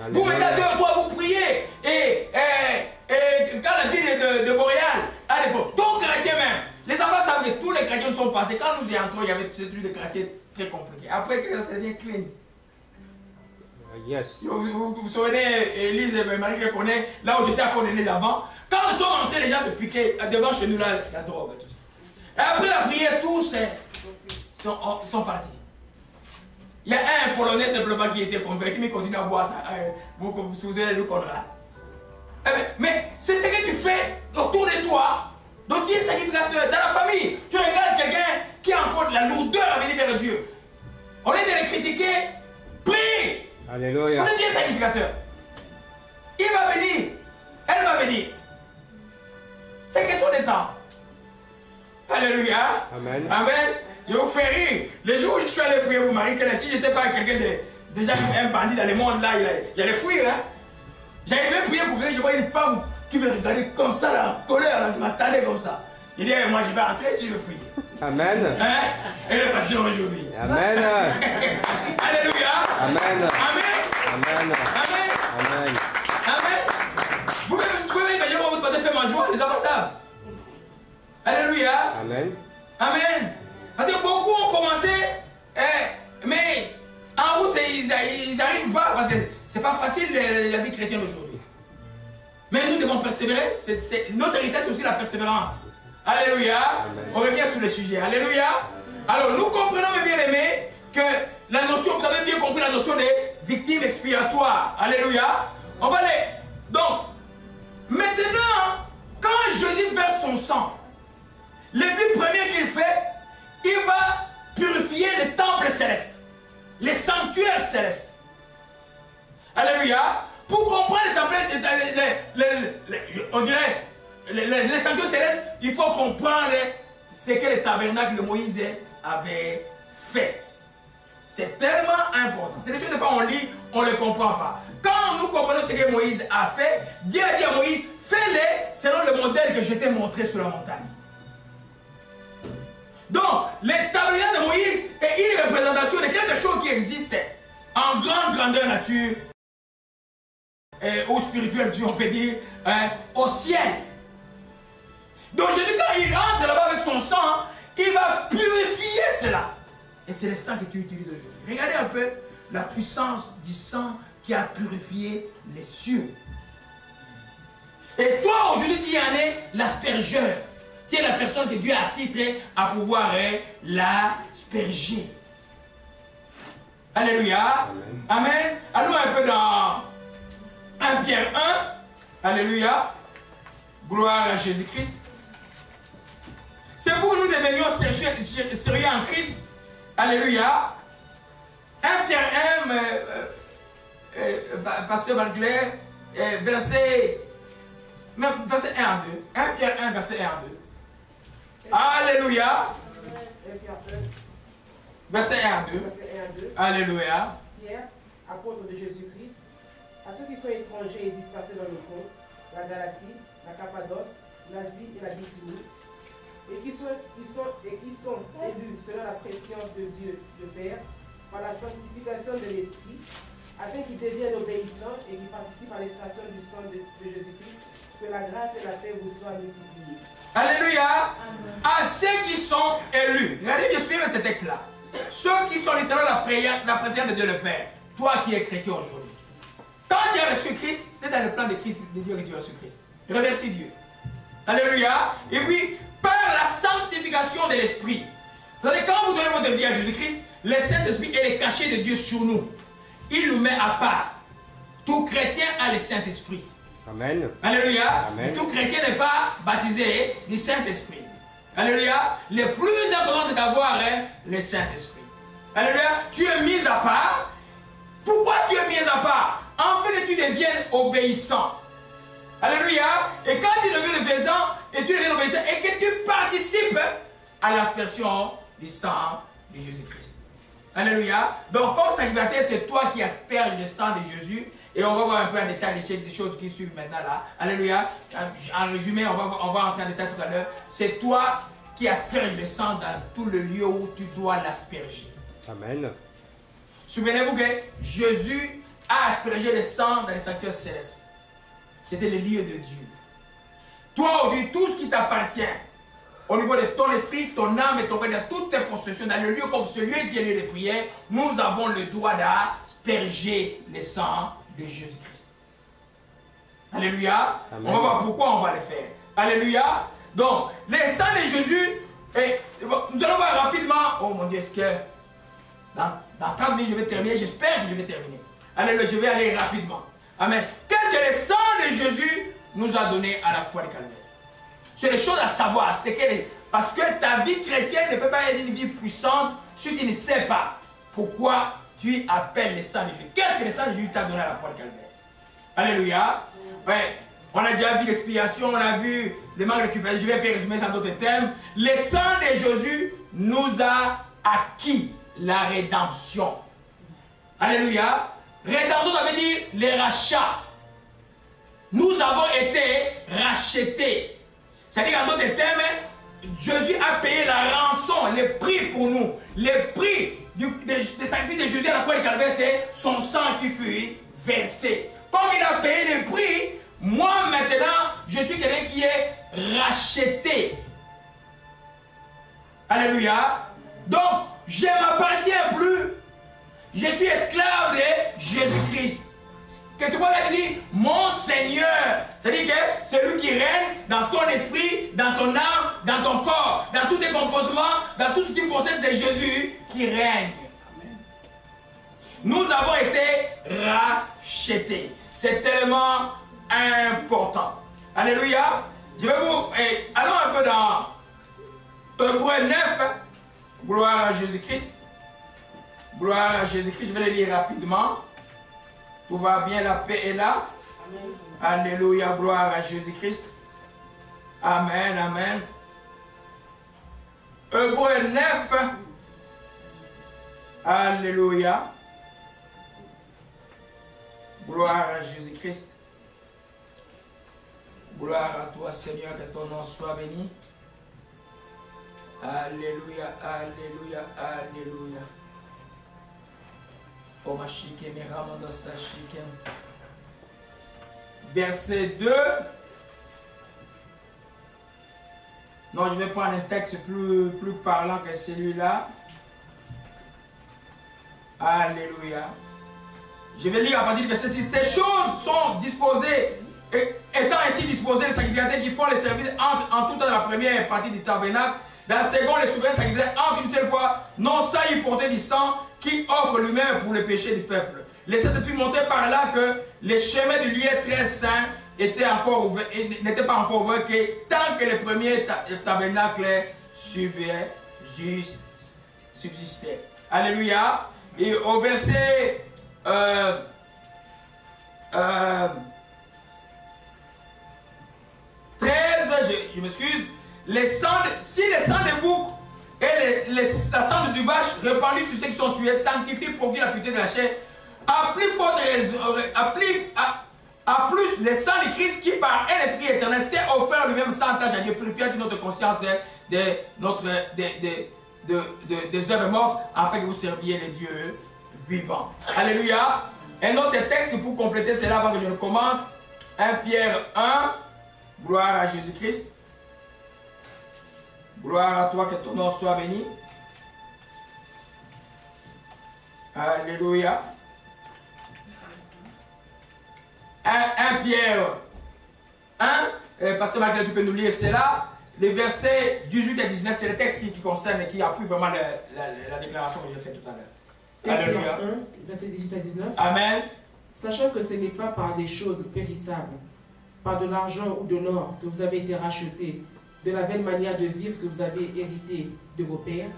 Vous mettez à 2 ou 3, vous priez. Et quand la ville de Montréal, à l'époque, tout chrétien même, les enfants savent que tous les chrétiens sont passés. Quand nous y entrons, il y avait toujours des chrétiens très compliqués. Après, ça devient clean. Yes. Vous vous souvenez, Élise et Marie le connaissent, là où j'étais à condamner avant. Quand nous sommes rentrés, les gens se piquaient devant chez nous, là, la drogue et tout ça. Et après la prière, tous sont partis. Il y a un Polonais simplement qui était convaincu, mais il continue à boire ça. Vous vous souvenez de Conrad. Mais c'est ce que tu fais autour de toi. Donc tu es sacrificateur. Dans la famille, tu regardes quelqu'un qui a encore de la lourdeur à venir vers Dieu. Au lieu de les critiquer, prie. Alléluia. Vous êtes un sacrificateur. Il va venir. Elle va venir. C'est question de temps. Alléluia. Amen. Amen. Je vous fais rire. Le jour où je suis allé prier pour Marie, si je n'étais pas quelqu'un de déjà un bandit dans le monde, là, j'allais fuir. Hein? J'avais même prié pour elle. Je voyais une femme qui me regardait comme ça, là, en colère, là, qui m'attendait comme ça. Il dit, moi je vais rentrer si je veux prier. Amen. Hein? Et le pasteur aujourd'hui. Amen. Alléluia. Amen. Amen. Amen. Amen. Amen. Amen. Vous pouvez imaginer comment votre pasteur fait ma joie, les enfants savent. Alléluia. Amen. Amen. Parce que beaucoup ont commencé, mais en route, ils n'arrivent pas, parce que ce n'est pas facile la vie chrétienne aujourd'hui. Mais nous devons persévérer. Notre héritage, c'est aussi la persévérance. Alléluia. Amen. On revient sur le sujet. Alléluia. Alors, nous comprenons, mes bien-aimés, que la notion, vous avez bien compris la notion des victimes expiatoires. Alléluia. On va aller. Donc, maintenant, quand Jésus verse son sang, le but premier qu'il fait, il va purifier les temples célestes, les sanctuaires célestes. Alléluia. Pour comprendre les temples, on dirait, les sanctuaires célestes, il faut comprendre ce que le tabernacle de Moïse avait fait. C'est tellement important. C'est des choses, des fois, on lit, on ne les comprend pas. Quand nous comprenons ce que Moïse a fait, Dieu a dit à Moïse, fais-les selon le modèle que je t'ai montré sur la montagne. Donc, le tabernacle de Moïse est une représentation de quelque chose qui existait en grande grandeur nature, ou spirituel, on peut dire, au ciel. Donc Jésus, quand il entre là-bas avec son sang, il va purifier cela. Et c'est le sang que tu utilises aujourd'hui. Regardez un peu la puissance du sang qui a purifié les cieux. Et toi, aujourd'hui, tu en es l'aspergeur. Tu es la personne que Dieu a titrée à pouvoir l'asperger. Alléluia. Amen. Amen. Allons un peu dans 1 Pierre 1. Alléluia. Gloire à Jésus-Christ. C'est pour nous devenions sérieux en Christ. Alléluia. 1 Pierre 1, Pasteur Marie-Claire, verset 1 à 2. 1 Pierre 1, verset 1 à 2. Alléluia. Verset 1 à 2. Alléluia. Pierre, apôtre de Jésus-Christ, à ceux qui sont étrangers et dispersés dans le monde, la Galatie, la Cappadoce, l'Asie et la Bithynie, et qui sont élus selon la préscience de Dieu, le Père, par la sanctification de l'Esprit, afin qu'ils deviennent obéissants et qu'ils participent à l'extraction du sang de Jésus-Christ, que la grâce et la paix vous soient multipliées. Alléluia. Amen. À ceux qui sont élus. Regardez bien suivre ce texte-là. Ceux qui sont selon la préscience de Dieu le Père. Toi qui es chrétien aujourd'hui. Quand tu as reçu Christ, c'était dans le plan de Christ, de Dieu que tu as reçu Christ. Remercie Dieu. Alléluia. Et puis, par la sanctification de l'Esprit. Quand vous donnez votre vie à Jésus-Christ, le Saint-Esprit est le cachet de Dieu sur nous. Il nous met à part. Tout chrétien a le Saint-Esprit. Amen. Alléluia. Amen. Tout chrétien n'est pas baptisé du Saint-Esprit. Alléluia. Le plus important, c'est d'avoir le Saint-Esprit. Alléluia. Tu es mis à part. Pourquoi tu es mis à part? En fait, tu deviens obéissant. Alléluia. Et quand tu deviens obéissant, et tu deviens obéissant, et que tu participes à l'aspersion du sang de Jésus-Christ. Alléluia. Donc, comme sacrificateur, c'est toi qui asperges le sang de Jésus. Et on va voir un peu en détail des choses qui suivent maintenant là. Alléluia. En résumé, on va entrer en détail tout à l'heure. C'est toi qui asperges le sang dans tout le lieu où tu dois l'asperger. Amen. Souvenez-vous que Jésus a aspergé le sang dans les sanctuaires célestes. C'était le lieu de Dieu. Toi, aujourd'hui, tout ce qui t'appartient, au niveau de ton esprit, ton âme et ton corps, dans toutes tes possessions, dans le lieu comme ce lieu qui est le lieu de prière, nous avons le droit d'asperger le sang de Jésus-Christ. Alléluia. Amen. On va voir pourquoi on va le faire. Alléluia. Donc, le sang de Jésus, nous allons voir rapidement. Oh mon Dieu, est-ce que dans 30 minutes je vais terminer? J'espère que je vais terminer. Alléluia, je vais aller rapidement. Amen. Qu'est-ce que le sang de Jésus nous a donné à la croix de Calvaire? C'est les choses à savoir. Parce que ta vie chrétienne ne peut pas être une vie puissante si tu ne sais pas pourquoi tu appelles le sang de Jésus. Qu'est-ce que le sang de Jésus t'a donné à la croix de Calvaire? Alléluia. Ouais. On a déjà vu l'expiation, on a vu le manque de culpabilité. Je vais résumer ça en d'autres termes. Le sang de Jésus nous a acquis la rédemption. Alléluia. Rédemption, ça veut dire les rachats. Nous avons été rachetés. C'est-à-dire en d'autres termes, Jésus a payé la rançon, le prix pour nous. Le prix des sacrifices de Jésus à la croix de Calvaire, c'est son sang qui fut versé. Comme il a payé le prix, moi maintenant, je suis quelqu'un qui est racheté. Alléluia. Donc, je ne m'appartiens plus. Je suis esclave de Jésus-Christ. Que tu vois là, tu dis, mon Seigneur. C'est-à-dire que c'est lui qui règne dans ton esprit, dans ton âme, dans ton corps, dans tous tes comportements, dans tout ce qui possède, c'est Jésus qui règne. Amen. Nous avons été rachetés. C'est tellement important. Alléluia. Je vais vous... allons un peu dans Hébreux 9. Gloire à Jésus-Christ. Gloire à Jésus-Christ. Je vais le lire rapidement. Tout va bien, la paix est là. Amen. Alléluia, gloire à Jésus-Christ. Amen, amen. Hébreux 9. Alléluia. Gloire à Jésus-Christ. Gloire à toi, Seigneur, que ton nom soit béni. Alléluia, alléluia, alléluia. Verset 2. Non, je vais prendre un texte plus parlant que celui-là. Alléluia. Je vais lire à partir du verset 6. Ces choses sont disposées, étant ainsi disposées, les sacrificateurs qui font le service en tout temps dans la première partie du tabernacle, dans la seconde, les souverains sacrificateurs entrent une seule fois, non sans y porter du sang, qui offre lui-même pour le péché du peuple. Les Saint-Esprit montraient par là que les chemins du lieu très saint n'étaient pas encore ouverts que tant que le premier tabernacle subsistait. Alléluia. Et au verset 13, je m'excuse, si le sang de bouc et la cendre du vache répandue sur ceux qui sont sués sanctifie pour dire la pureté de la chair, à plus forte raison, à plus le sang de Christ qui par un esprit éternel s'est offert lui-même sans tâche à Dieu, purifiant de notre conscience des œuvres mortes, afin que vous serviez les dieux vivants. Alléluia. Un autre texte pour compléter cela avant que je le commente. 1 Pierre 1. Gloire à Jésus-Christ. Gloire à toi, que ton nom soit béni. Alléluia. 1 Pierre 1. Pasteur Marc, tu peux nous lire cela. Les versets 18 à 19, c'est le texte qui concerne et qui appuie vraiment la déclaration que j'ai faite tout à l'heure. Alléluia. 1, verset 18 à 19. Amen. Sachant que ce n'est pas par des choses périssables, par de l'argent ou de l'or que vous avez été rachetés de la vaine manière de vivre que vous avez hérité de vos pères,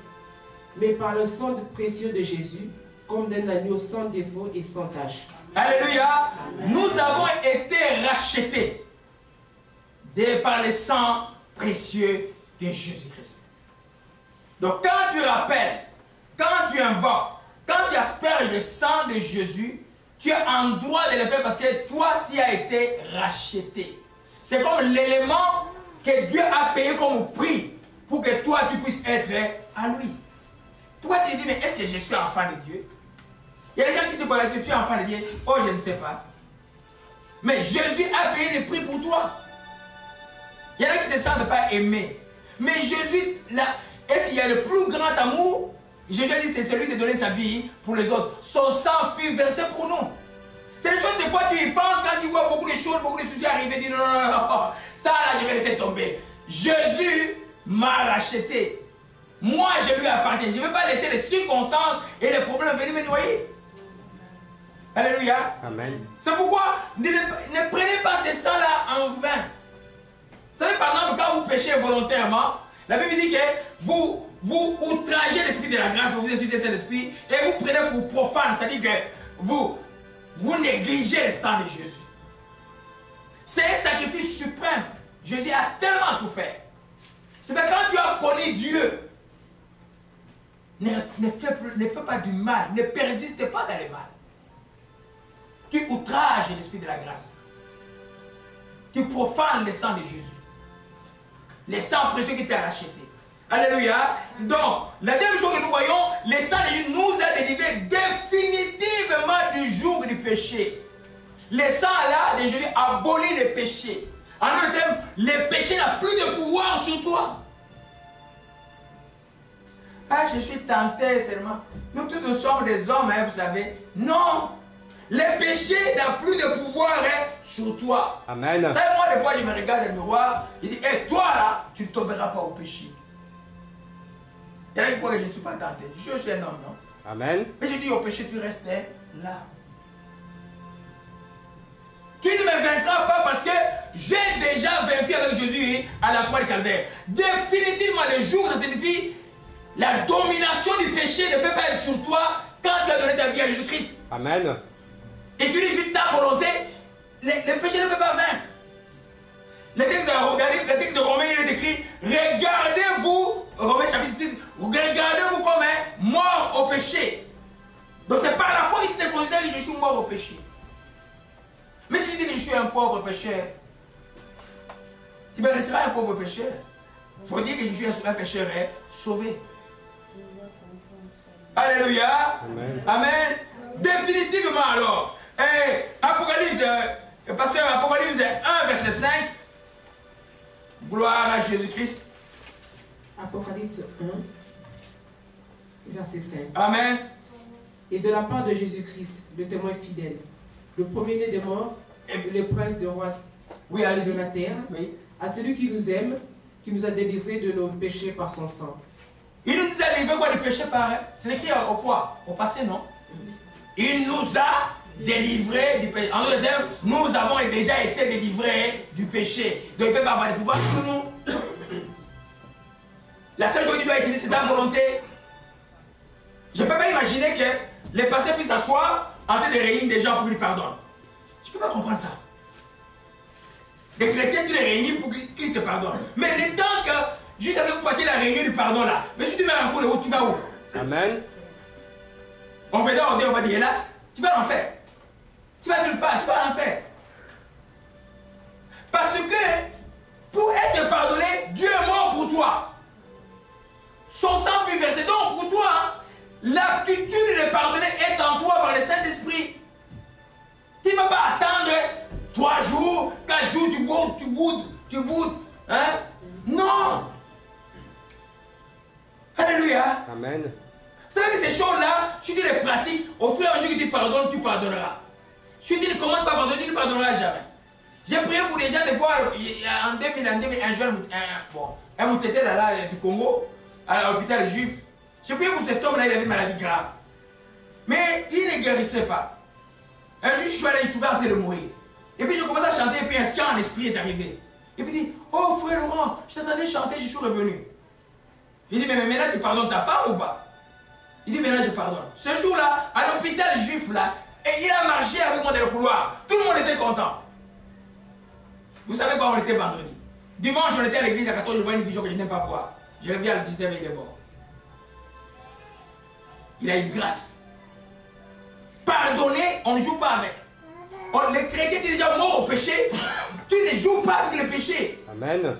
mais par le sang précieux de Jésus, comme d'un agneau sans défaut et sans tache. Alléluia. Nous avons été rachetés par le sang précieux de Jésus-Christ. Donc quand tu rappelles, quand tu invoques, quand tu asperges le sang de Jésus, tu es en droit de le faire parce que toi, tu as été racheté. C'est comme l'élément que Dieu a payé comme prix pour que toi, tu puisses être à lui. Pourquoi tu te dis, mais est-ce que je suis enfant de Dieu? Il y a des gens qui te disent, est-ce que tu es enfant de Dieu? Oh, je ne sais pas. Mais Jésus a payé le prix pour toi. Il y en a qui ne se sentent pas aimés. Mais Jésus, est-ce qu'il y a le plus grand amour? Jésus a dit, c'est celui de donner sa vie pour les autres. Son sang fut versé pour nous. C'est des choses, des fois, tu y penses quand tu vois beaucoup de choses, beaucoup de soucis arriver. Tu dis, non, non, non, non, ça là, je vais laisser tomber. Jésus m'a racheté. Moi, je lui appartiens. Je ne vais pas laisser les circonstances et les problèmes venir me noyer. Alléluia. Amen. C'est pourquoi ne prenez pas ces sangs-là en vain. Vous savez, par exemple, quand vous péchez volontairement, la Bible dit que vous outragez l'esprit de la grâce, vous insultez cet esprit, et vous prenez pour profane, c'est-à-dire que vous négligez le sang de Jésus. C'est un sacrifice suprême. Jésus a tellement souffert. C'est que quand tu as connu Dieu, ne fais pas du mal, ne persiste pas dans le mal. Tu outrages l'esprit de la grâce. Tu profanes le sang de Jésus. Le sang précieux qui t'a racheté. Alléluia. Donc, la deuxième chose que nous voyons, le sang de Jésus nous a délivrés définitivement du joug du péché. Le sang là de Jésus abolit les péchés. En d'autres termes, le péché n'a plus de pouvoir sur toi. Ah, je suis tenté tellement. Nous tous nous sommes des hommes, hein, vous savez. Non. Le péché n'a plus de pouvoir sur toi. Amen. Vous savez, moi, des fois, je me regarde dans le miroir, je dis, hey, toi là, tu ne tomberas pas au péché. Il y en a qui croient que je ne suis pas tenté. Je suis un homme, non? Amen. Mais je dis au péché, tu restes là. Tu ne me vaincras pas parce que j'ai déjà vaincu avec Jésus à la croix du Calvaire. Définitivement, le jour, ça signifie la domination du péché ne peut pas être sur toi quand tu as donné ta vie à Jésus-Christ. Amen. Et tu dis juste ta volonté, le péché ne peut pas vaincre. Le texte de Romains, il est écrit, regardez-vous, Romains chapitre 6, regardez-vous comme un mort au péché. Donc c'est par la foi que tu te considères que je suis mort au péché. Mais si tu dis que je suis un pauvre pécheur, tu vas rester un pauvre pécheur. Il faut dire que je suis un pécheur sauvé. Alléluia. Amen. Amen. Définitivement alors. Apocalypse, pasteur, Apocalypse 1, verset 5. Gloire à Jésus-Christ. Apocalypse 1, verset 5. Amen. Et de la part de Jésus-Christ, le témoin fidèle, le premier-né des morts, et le prince des rois Oui, allez-y. de la terre, Oui. à celui qui nous aime, qui nous a délivrés de nos péchés par son sang. Il nous a délivré quoi de péché par... C'est écrit au quoi? Au passé, non? Il nous a délivrés du péché. En d'autres termes, nous avons déjà été délivrés du péché. Donc il ne peut pas avoir de pouvoir sur nous. La seule chose qu'il doit utiliser, c'est ta volonté. Je ne peux pas imaginer que les pasteurs puissent s'asseoir en train de réunir des gens pour qu'ils pardonnent. Je ne peux pas comprendre ça. Les chrétiens, tu les réunis pour qu'ils se pardonnent. Mais le temps que, juste à ce que vous fassiez la réunion du pardon là, mais si tu mets un coup de route, tu vas où? Amen. On va dire, hélas, tu vas en faire. Tu vas nulle part, tu vas en faire. Parce que, pour être pardonné, Dieu est mort pour toi. Son sang fut versé. Donc, pour toi, l'aptitude de pardonner est en toi par le Saint-Esprit. Tu ne vas pas attendre 3 jours, 4 jours, tu boudes. Hein? Non! Alléluia! Amen. C'est vrai que ces choses-là, si tu les pratiques, au fur et à mesure que tu pardonnes, tu pardonneras. Si tu ne commences pas à pardonner, tu ne pardonneras jamais. J'ai prié pour des gens, des fois, en 2000, un jeune, un moutété du Congo, à l'hôpital juif. J'ai prié pour cet homme-là, il avait une maladie grave. Mais il ne guérissait pas. Un jour, je suis allé, il trouvait en train de mourir. Et puis je commence à chanter, et puis un chant en esprit est arrivé. Et puis il dit, oh frère Laurent, je t'attendais chanter, je suis revenu. Il dit, mais maintenant tu pardonnes ta femme ou pas? Il dit, maintenant je pardonne. Ce jour-là, à l'hôpital juif là, et il a marché avec moi dans le couloir. Tout le monde était content. Vous savez quoi, on était vendredi. Dimanche, on était à l'église à 14, je vois une vision que je n'aime pas voir. Je reviens à le 19 et il est mort. Il a une grâce. Pardonner, on ne joue pas avec. Les chrétiens sont déjà morts au péché. Tu ne joues pas avec le péché. Amen.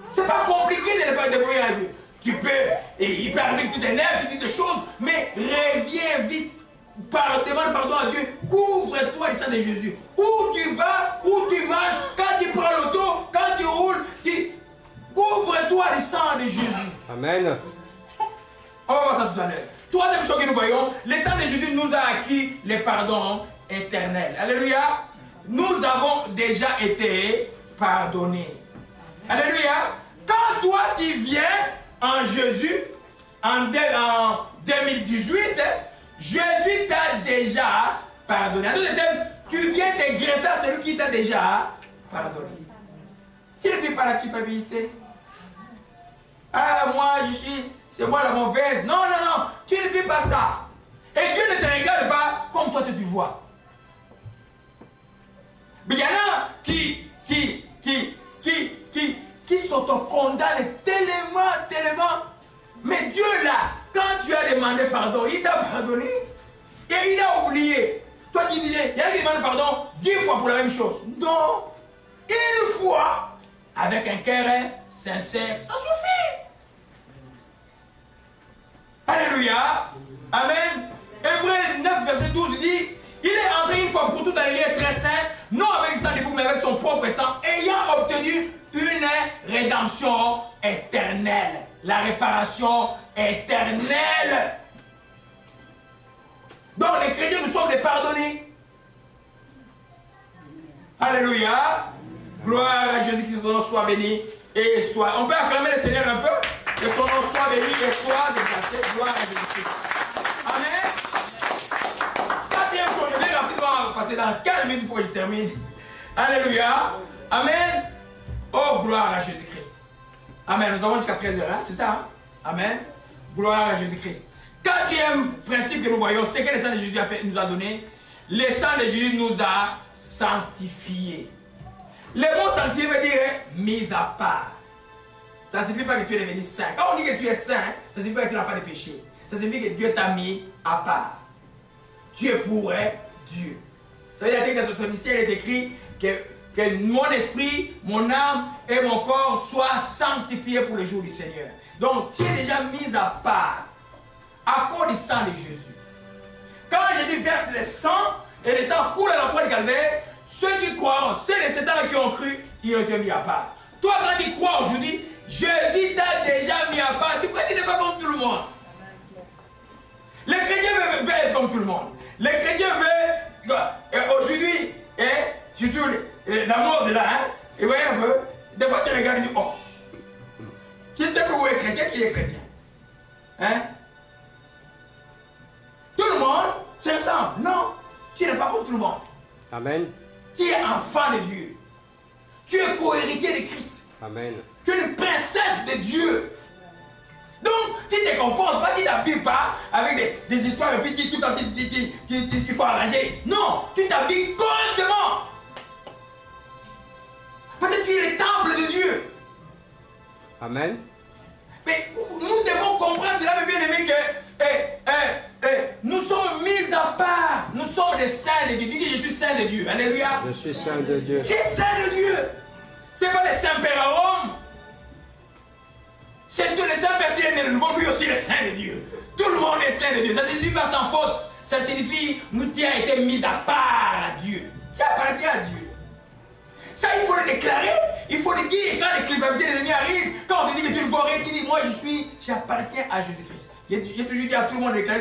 C'est pas compliqué de ne pas débrouiller avec Dieu. Tu peux, et il peut arriver que tu t'énerves, tu dis des choses, mais reviens vite. Demande pardon à Dieu. Couvre-toi du sang de Jésus. Où tu vas, où tu marches, quand tu prends l'auto, quand tu roules, couvre-toi du sang de Jésus. Amen. On va voir ça tout à l'heure. Troisième chose que nous voyons, le sang de Jésus nous a acquis les pardons éternels. Alléluia. Nous avons déjà été pardonnés. Alléluia. Quand toi tu viens en Jésus, en 2018, Jésus t'a déjà pardonné. En d'autres termes, tu viens te greffer à celui qui t'a déjà pardonné. Tu ne vis pas la culpabilité. Ah, moi, c'est moi la mauvaise. Non, non, non, tu ne vis pas ça. Et Dieu ne te regarde pas comme toi tu vois. Mais il y en a qui s'autocondamnent tellement. Mais Dieu là, quand tu as demandé pardon, il t'a pardonné et il a oublié. Toi tu disais, il y en a qui demandent pardon 10 fois pour la même chose. Non, une fois, avec un cœur sincère, ça suffit. Alléluia. Amen. Hébreux 9, verset 12 dit, il est entré une fois pour toutes dans les lieux très saints, non avec sang de vous, mais avec son propre sang, ayant obtenu une rédemption éternelle. La réparation éternelle. Donc les chrétiens, nous sommes des pardonnés. Alléluia. Gloire à Jésus, que son nom soit béni et soit. On peut acclamer le Seigneur un peu. Que son nom soit béni et soit exalté. Gloire à Jésus. Amen. Quatrième chose, je vais rapidement passer dans 4 minutes pour que je termine. Alléluia. Amen. Oh, gloire à Jésus-Christ. Amen. Nous avons jusqu'à 13h, hein? C'est ça? Hein? Amen. Gloire à Jésus-Christ. Quatrième principe que nous voyons, c'est que le sang de Jésus nous a donné. Le sang de Jésus nous a sanctifiés. Le mot sanctifié veut dire mis à part. Ça ne signifie pas que tu es devenu saint. Quand on dit que tu es saint, ça ne signifie pas que tu n'as pas de péché. Ça signifie que Dieu t'a mis à part. Tu es pour Dieu. Ça veut dire que dans ce mystère, il est écrit que mon esprit, mon âme et mon corps soient sanctifiés pour le jour du Seigneur. Donc, tu es déjà mis à part à cause du sang de Jésus. Quand Jésus verse le sang et le sang coule à la croix du calvaire, ceux qui croient, ceux de ces temps qui ont cru, ils ont été mis à part. Toi, quand tu crois aujourd'hui, Jésus t'a déjà mis à part. Tu n'es pas comme tout le monde. Les chrétiens veulent être comme tout le monde. Les chrétiens veulent, aujourd'hui, surtout la mort de là, hein, et voyez un peu, des fois tu regardes et tu dis, oh, tu sais que vous êtes chrétien, qui est chrétien? Hein? Tout le monde se ressemble. Non, tu n'es pas comme tout le monde. Amen. Tu es enfant de Dieu. Tu es co-héritier de Christ. Amen. Tu es une princesse de Dieu. Donc, tu te comportes pas, tu ne t'habilles pas avec des histoires et puis tout le temps il faut arranger. Non, tu t'habilles correctement. Parce que tu es le temple de Dieu. Amen. Mais nous devons comprendre cela, mes bien-aimés, que nous sommes mis à part. Nous sommes des saints de Dieu. Dis que je suis saint de Dieu. Alléluia. Je suis saint de Dieu. Tu es saint de Dieu. Ce n'est pas les saints pères à Rome. C'est Dieu, le Saint-Père, s'il est né de nouveau, lui aussi est saint de Dieu. Tout le monde est saint de Dieu. Ça ne signifie pas sans faute. Ça signifie nous tu as été mis à part à Dieu. Tu appartiens à Dieu. Ça, il faut le déclarer, il faut le dire. Quand les culpabilités des ennemis arrivent, quand on te dit que tu ne vois rien, tu dis, moi j'appartiens à Jésus-Christ. J'ai toujours dit à tout le monde de déclarer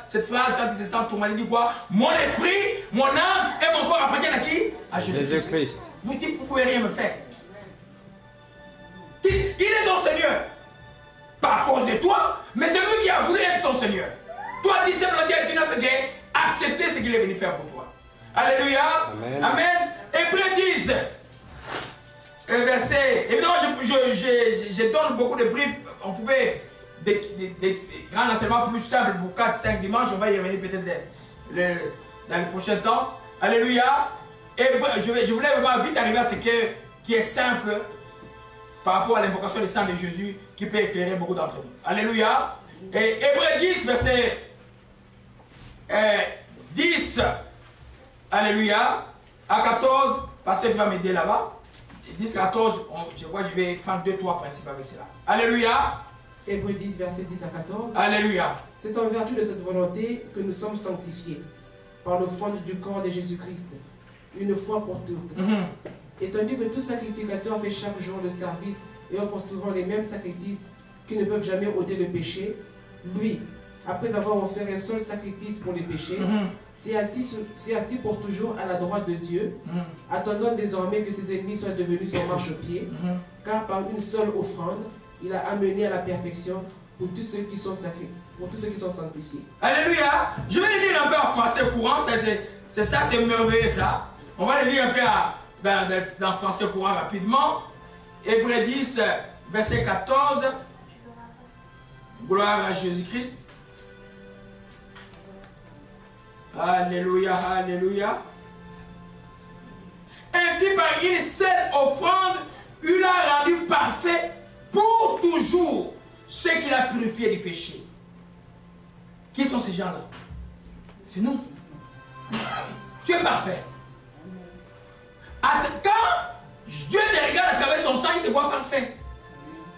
cette phrase quand tu te sens tourmenté. Il dit quoi? Mon esprit, mon âme et mon corps appartiennent à qui? À Jésus-Christ. Vous dites, vous ne pouvez rien me faire. Il est ton Seigneur. Pas à cause de toi, mais c'est lui qui a voulu être ton Seigneur. Toi, tu simplement tu n'as fait qu'accepter ce qu'il est venu faire pour toi. Alléluia. Amen. Amen. Et Hébreux 10, verset. Évidemment, je donne beaucoup de briefs. On pouvait des grands enseignements plus simples pour 4-5 dimanches. On va y revenir peut-être dans le prochain temps. Alléluia. Et je voulais vraiment vite arriver à ce qui est simple par rapport à l'invocation du sang de Jésus qui peut éclairer beaucoup d'entre nous. Alléluia. Et Hébreux 10, verset 10, alléluia, à 14, parce que tu vas m'aider là-bas. 10, 14, je crois que je vais prendre 2-3 principes avec cela. Alléluia. Hébreux 10, verset 10 à 14. Alléluia. C'est en vertu de cette volonté que nous sommes sanctifiés par l'offrande du corps de Jésus-Christ, une fois pour toutes. Et tandis que tout sacrificateur fait chaque jour le service et offre souvent les mêmes sacrifices qui ne peuvent jamais ôter le péché, lui, après avoir offert un seul sacrifice pour les péchés, s'est assis pour toujours à la droite de Dieu, attendant désormais que ses ennemis soient devenus son marchepied, car par une seule offrande, il a amené à la perfection pour tous ceux qui sont sanctifiés. Alléluia. Je vais le lire un peu en français courant, c'est ça, c'est merveilleux ça. On va le lire un peu dans français courant rapidement. Hébreux 10, verset 14. Gloire à Jésus-Christ. Alléluia, alléluia. Ainsi, par une seule offrande, il a rendu parfait pour toujours ceux qu'il a purifiés du péché. Qui sont ces gens-là? C'est nous. Tu es parfait. Quand Dieu te regarde à travers son sang, il te voit parfait.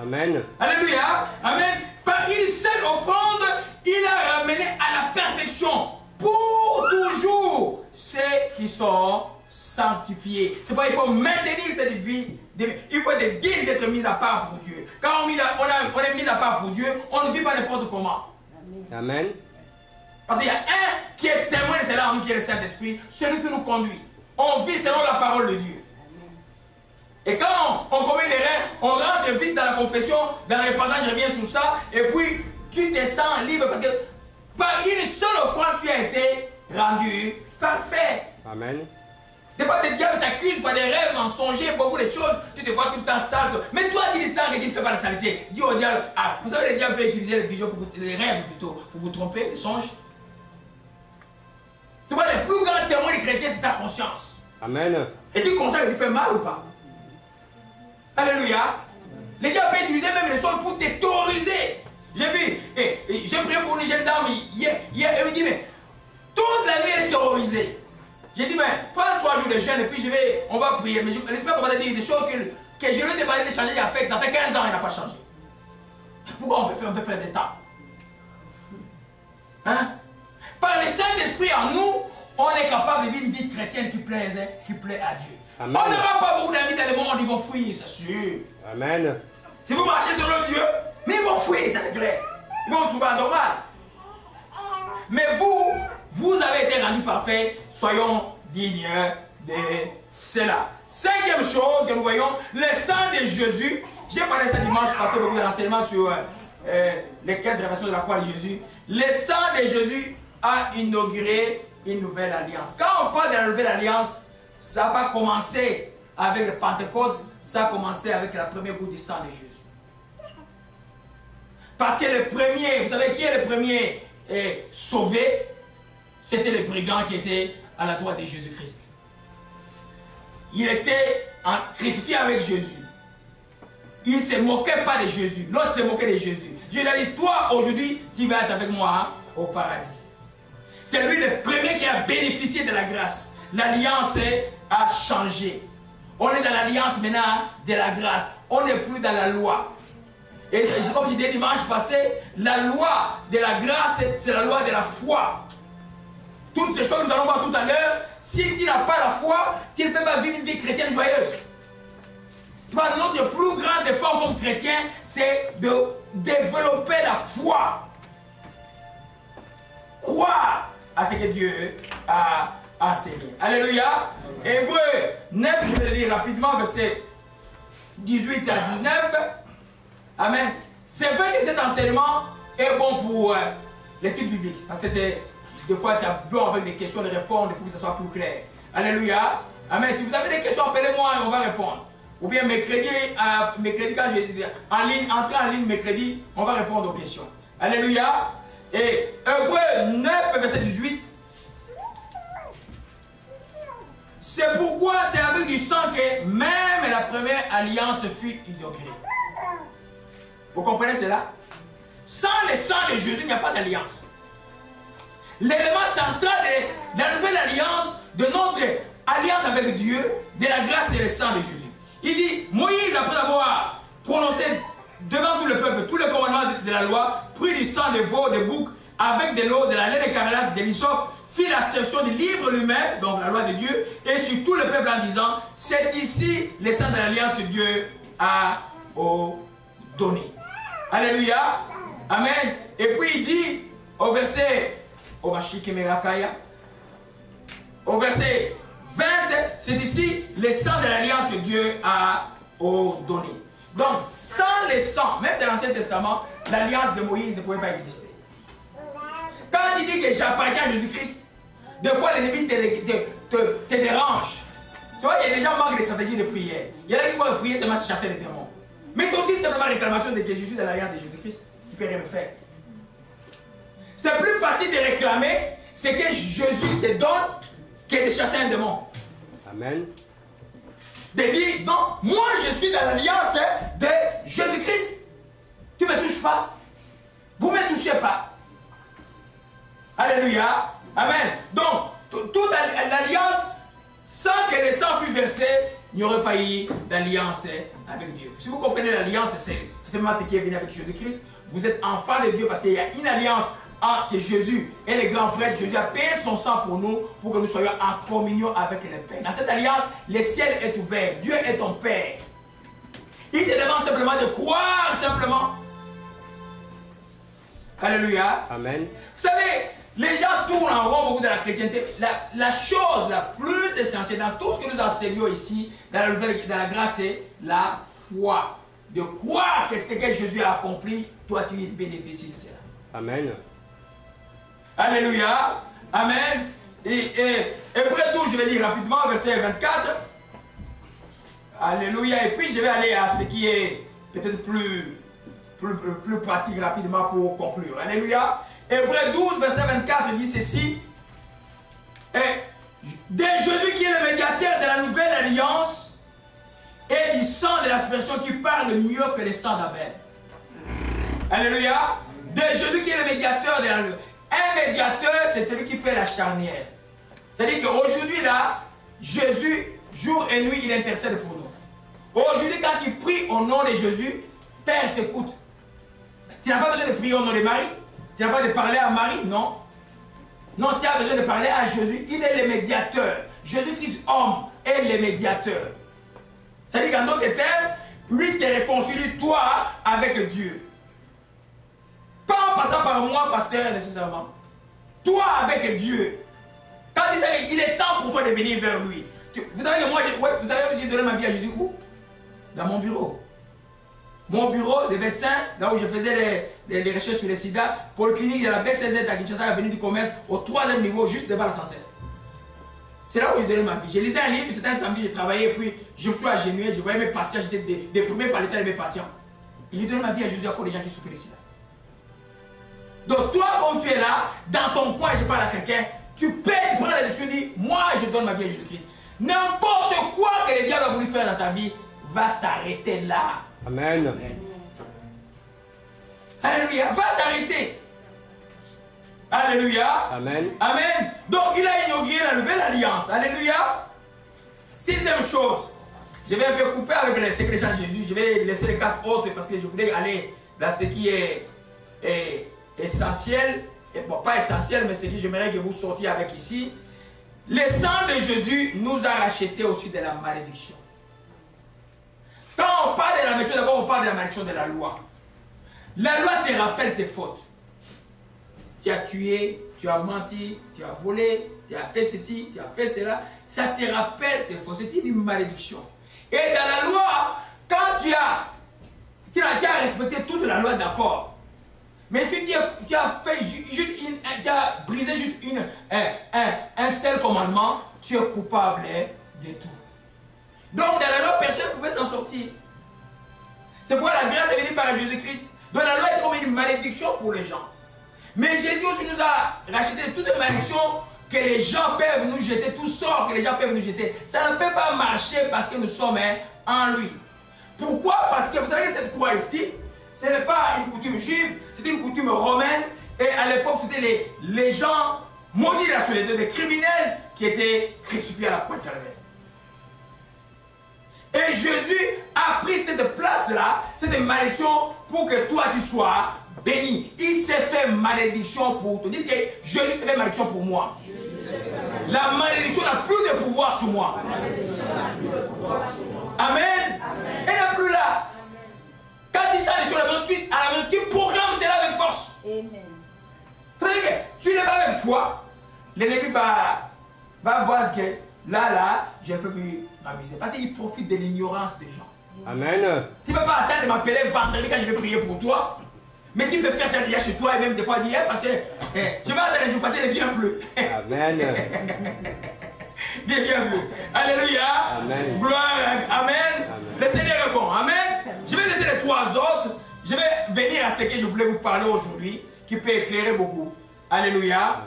Amen. Alléluia. Amen. Par une seule offrande, il a ramené à la perfection pour toujours ceux qui sont sanctifiés. C'est pourquoi il faut maintenir cette vie. Il faut être digne d'être mis à part pour Dieu. Quand on est mis à part pour Dieu, on ne vit pas n'importe comment. Amen. Parce qu'il y a un qui est témoin de cela en nous, qui est le Saint-Esprit, celui qui nous conduit. On vit selon la parole de Dieu. Et quand on commet une erreur, on rentre vite dans la confession, dans la repentance, je reviens sur ça, et puis tu te sens libre parce que par une seule offrande, tu as été rendu parfait. Amen. Des fois, le diable t'accuse par des rêves mensongers, beaucoup de choses, tu te vois tout le temps sale. Mais toi, dis ça et dis ne fais pas la saleté. Dis au diable, ah, vous savez, le diable peut utiliser les rêves plutôt pour vous tromper, les songes. C'est quoi le plus grand témoin des chrétiens, c'est ta conscience. Amen. Et tu constates que tu fais mal ou pas? Alléluia. Les diable peut utiliser même les songes pour te terroriser. J'ai vu, j'ai prié pour une jeune dame hier, elle me dit, mais toute la nuit elle est terrorisée. J'ai dit, mais prends 3 jours de jeûne et puis on va prier. Mais j'espère qu'on va te dire des choses que je lui ai demandé de changer d'affect. Ça fait 15 ans il n'a pas changé. Pourquoi on peut perdre du temps? Hein? Par le Saint-Esprit en nous, on est capable de vivre une vie chrétienne qui plaît à Dieu. Amen. On n'aura pas beaucoup d'amis dans le monde, ils vont fuir, c'est sûr. Amen. Si vous marchez sur le Dieu, mais ils vont fuir, ça c'est clair. Ils vont trouver anormal. Mais vous avez été rendu parfait, soyons dignes de cela. 5e chose que nous voyons, le sang de Jésus. J'ai parlé ça dimanche passé beaucoup d'enseignements sur les 15 révélations de la croix de Jésus. Le sang de Jésus a inauguré une nouvelle alliance. Quand on parle de la nouvelle alliance, ça n'a pas commencé avec le Pentecôte, ça a commencé avec la première goutte du sang de Jésus. Parce que le premier, vous savez qui est le premier sauvé? C'était le brigand qui était à la droite de Jésus-Christ. Il était crucifié avec Jésus. Il ne se moquait pas de Jésus. L'autre se moquait de Jésus. Jésus a dit, toi aujourd'hui, tu vas être avec moi au paradis. C'est lui le premier qui a bénéficié de la grâce. L'alliance a changé. On est dans l'alliance maintenant de la grâce. On n'est plus dans la loi. Et comme je disais dimanche passé, la loi de la grâce, c'est la loi de la foi. Toutes ces choses, nous allons voir tout à l'heure. Si tu n'as pas la foi, tu ne peux pas vivre une vie chrétienne joyeuse. C'est pas notre plus grand effort comme chrétien, c'est de développer la foi. Croire à ce que Dieu a enseigné. Alléluia. Hébreux 9, je vais le lire rapidement, versets 18 à 19. Amen. C'est vrai que cet enseignement est bon pour l'étude biblique. Parce que des fois, c'est bon avec des questions, des réponses, pour que ça soit plus clair. Alléluia. Amen. Si vous avez des questions, appelez-moi et on va répondre. Ou bien mercredi, quand j'ai en ligne, entrez en ligne mercredi, on va répondre aux questions. Alléluia. Et Hébreux 9, verset 18. C'est pourquoi c'est avec du sang que même la première alliance fut inaugurée. Vous comprenez cela? Sans le sang de Jésus, il n'y a pas d'alliance. L'élément central de la nouvelle alliance, de notre alliance avec Dieu, de la grâce, c'est le sang de Jésus. Il dit, Moïse, après avoir prononcé devant tout le peuple, tous les commandements de la loi, prit du sang de veau, de bouc, avec de l'eau, de la laine écarlate, de l'hysope, fit l'ascension du livre lui-même, donc la loi de Dieu, et sur tout le peuple en disant, c'est ici le sang de l'alliance que Dieu a donné. Alléluia. Amen. Et puis il dit au verset, au verset 20, c'est ici le sang de l'alliance que Dieu a donné. Donc, sans le sang, même dans l'Ancien Testament, l'alliance de Moïse ne pouvait pas exister. Quand il dit que j'appartiens à Jésus-Christ, des fois l'ennemi te dérange. C'est vrai, il y a déjà manque de stratégie de prière. Il y en a qui vont prier seulement chasser les démons. Mais c'est aussi simplement réclamation de que je suis dans l'alliance de Jésus-Christ. Il ne peut rien me faire. C'est plus facile de réclamer ce que Jésus te donne que de chasser un démon. Amen. De dire, non, moi je suis dans l'alliance de Jésus-Christ. Tu ne me touches pas. Vous ne me touchez pas. Alléluia. Amen. Donc, toute l'alliance, sans que le sang fût versé, il n'y aurait pas eu d'alliance avec Dieu. Si vous comprenez l'alliance, c'est seulement ce qui est venu avec Jésus-Christ. Vous êtes enfant de Dieu parce qu'il y a une alliance entre Jésus et les grands prêtres. Jésus a payé son sang pour nous, pour que nous soyons en communion avec le Père. Dans cette alliance, le ciel est ouvert. Dieu est ton Père. Il te demande simplement de croire simplement. Alléluia. Amen. Vous savez, les gens tournent en rond beaucoup de la chrétienté. La chose la plus essentielle dans tout ce que nous enseignons ici, dans la grâce, c'est la foi. De croire que ce que Jésus a accompli, toi tu bénéficies de cela. Amen. Alléluia. Amen. Et après tout, je vais lire rapidement verset 24. Alléluia. Et puis je vais aller à ce qui est peut-être plus pratique rapidement pour conclure. Alléluia. Hébreux 12, verset 24 dit ceci. De Jésus qui est le médiateur de la nouvelle alliance et du sang de l'aspersion qui parle mieux que le sang d'Abel. Alléluia. De Jésus qui est le médiateur de la nouvelle. Un médiateur, c'est celui qui fait la charnière. C'est-à-dire qu'aujourd'hui là, Jésus, jour et nuit, il intercède pour nous. Aujourd'hui, quand il prie au nom de Jésus, Père t'écoute. Tu n'as pas besoin de prier au nom de Marie. Tu n'as pas de parler à Marie, non. Non, tu as besoin de parler à Jésus. Il est le médiateur. Jésus-Christ, homme, est le médiateur. C'est-à-dire qu'en d'autres termes, lui te réconcilie toi avec Dieu. Pas en passant par moi, pasteur, nécessairement. Toi avec Dieu. Quand il est temps pour toi de venir vers lui. Vous savez que moi, vous savez où j'ai donné ma vie à Jésus où? Dans mon bureau. Mon bureau de médecin, là où je faisais les recherches sur le sida, pour le clinique de la BCZ à Kinshasa, l'avenue du commerce, au 3e niveau, juste devant l'ascenseur. C'est là où j'ai donné ma vie. J'ai lisé un livre, c'était un samedi, j'ai travaillé, puis je me suis agenouillé, je voyais mes patients, j'étais déprimé par l'état de mes patients. Et j'ai donné ma vie à Jésus à cause des gens qui souffrent de sida. Donc toi, quand tu es là, dans ton coin, je parle à quelqu'un, tu peux prendre la décision et dire, moi je donne ma vie à Jésus-Christ. N'importe quoi que le diable a voulu faire dans ta vie va s'arrêter là. Amen. Alléluia, va s'arrêter. Alléluia. Amen. Amen. Donc il a inauguré la nouvelle alliance. Alléluia. 6e chose. Je vais un peu couper avec les secrets de Jésus. Je vais laisser les 4 autres parce que je voulais aller dans ce qui est essentiel. Et bon, pas essentiel, mais ce que j'aimerais que vous sortiez avec ici. Le sang de Jésus nous a racheté aussi de la malédiction. Quand on parle de la malédiction, d'abord on parle de la malédiction de la loi. La loi te rappelle tes fautes. Tu as tué, tu as menti, tu as volé, tu as fait ceci, tu as fait cela. Ça te rappelle tes fautes. C'est une malédiction. Et dans la loi, quand tu as respecté toute la loi, d'accord. Mais si tu as brisé juste un seul commandement, tu es coupable de tout. Donc dans la loi, personne ne pouvait s'en sortir. C'est pourquoi la grâce est venue par Jésus-Christ. Donc la loi est comme une malédiction pour les gens. Mais Jésus aussi nous a racheté de toutes les malédictions que les gens peuvent nous jeter, tout sort que les gens peuvent nous jeter. Ça ne peut pas marcher parce que nous sommes en lui. Pourquoi? Parce que vous savez, cette croix ici, ce n'est pas une coutume juive, c'était une coutume romaine. Et à l'époque, c'était les gens maudits de la société, des criminels qui étaient crucifiés à la croix de Calvaire. Et Jésus a pris cette place-là, cette malédiction, pour que toi tu sois béni. Il s'est fait malédiction pour toi. Dites que Jésus s'est fait malédiction pour moi. La malédiction n'a plus de pouvoir sur moi. Amen. Elle n'est plus là. Quand il s'en est sur la maison, tu proclames cela avec force. Amen. C'est-à-dire que tu n'es pas avec foi, l'ennemi va voir ce que là, je ne peux plus m'amuser. Parce qu'il profite de l'ignorance des gens. Amen. Tu ne peux pas attendre de m'appeler vendredi quand je vais prier pour toi. Mais tu peux faire ça déjà chez toi et même des fois dire, parce que je vais attendre un jour passer, ne viens plus. Amen. Ne viens plus. Alléluia. Amen. Gloire. Amen. Amen. Le Seigneur est bon. Amen. Je vais laisser les trois autres. Je vais venir à ce que je voulais vous parler aujourd'hui, qui peut éclairer beaucoup. Alléluia.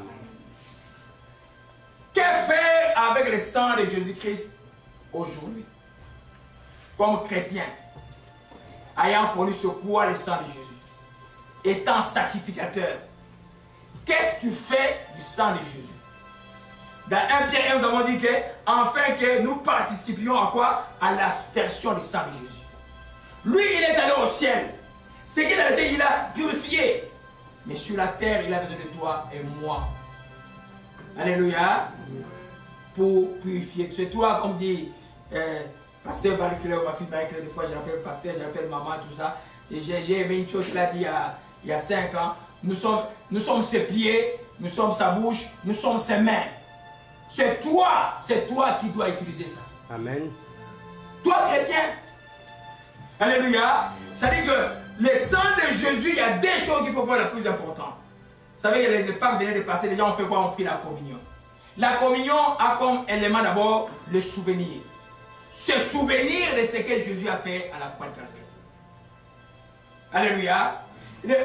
Que faire avec le sang de Jésus-Christ aujourd'hui? Comme chrétien, ayant connu ce quoi le sang de Jésus, étant sacrificateur, qu'est-ce que tu fais du sang de Jésus? Dans 1 Pierre 1, nous avons dit que, afin que nous participions à quoi? À l'aspersion du sang de Jésus. Lui, il est allé au ciel. Ce qu'il a laissé, il a purifié. Mais sur la terre, il a besoin de toi et moi. Alléluia. Pour purifier. C'est toi, comme dit Pasteur Barry-Claire, ma fille Barry-Claire, des fois, j'appelle Pasteur, j'appelle maman, tout ça. Et j'ai aimé une chose qu'il a dit il y a 5 ans. Nous sommes ses pieds, nous sommes sa bouche, nous sommes ses mains. C'est toi qui dois utiliser ça. Amen. Toi, chrétien. Alléluia. Ça dit que le sang de Jésus, il y a des choses qu'il faut voir les plus importantes. Vous savez, le Pâques venait de passer, les gens ont fait quoi? On prit la communion. La communion a comme élément d'abord le souvenir. Se souvenir de ce que Jésus a fait à la croix de Calvaire. Alléluia.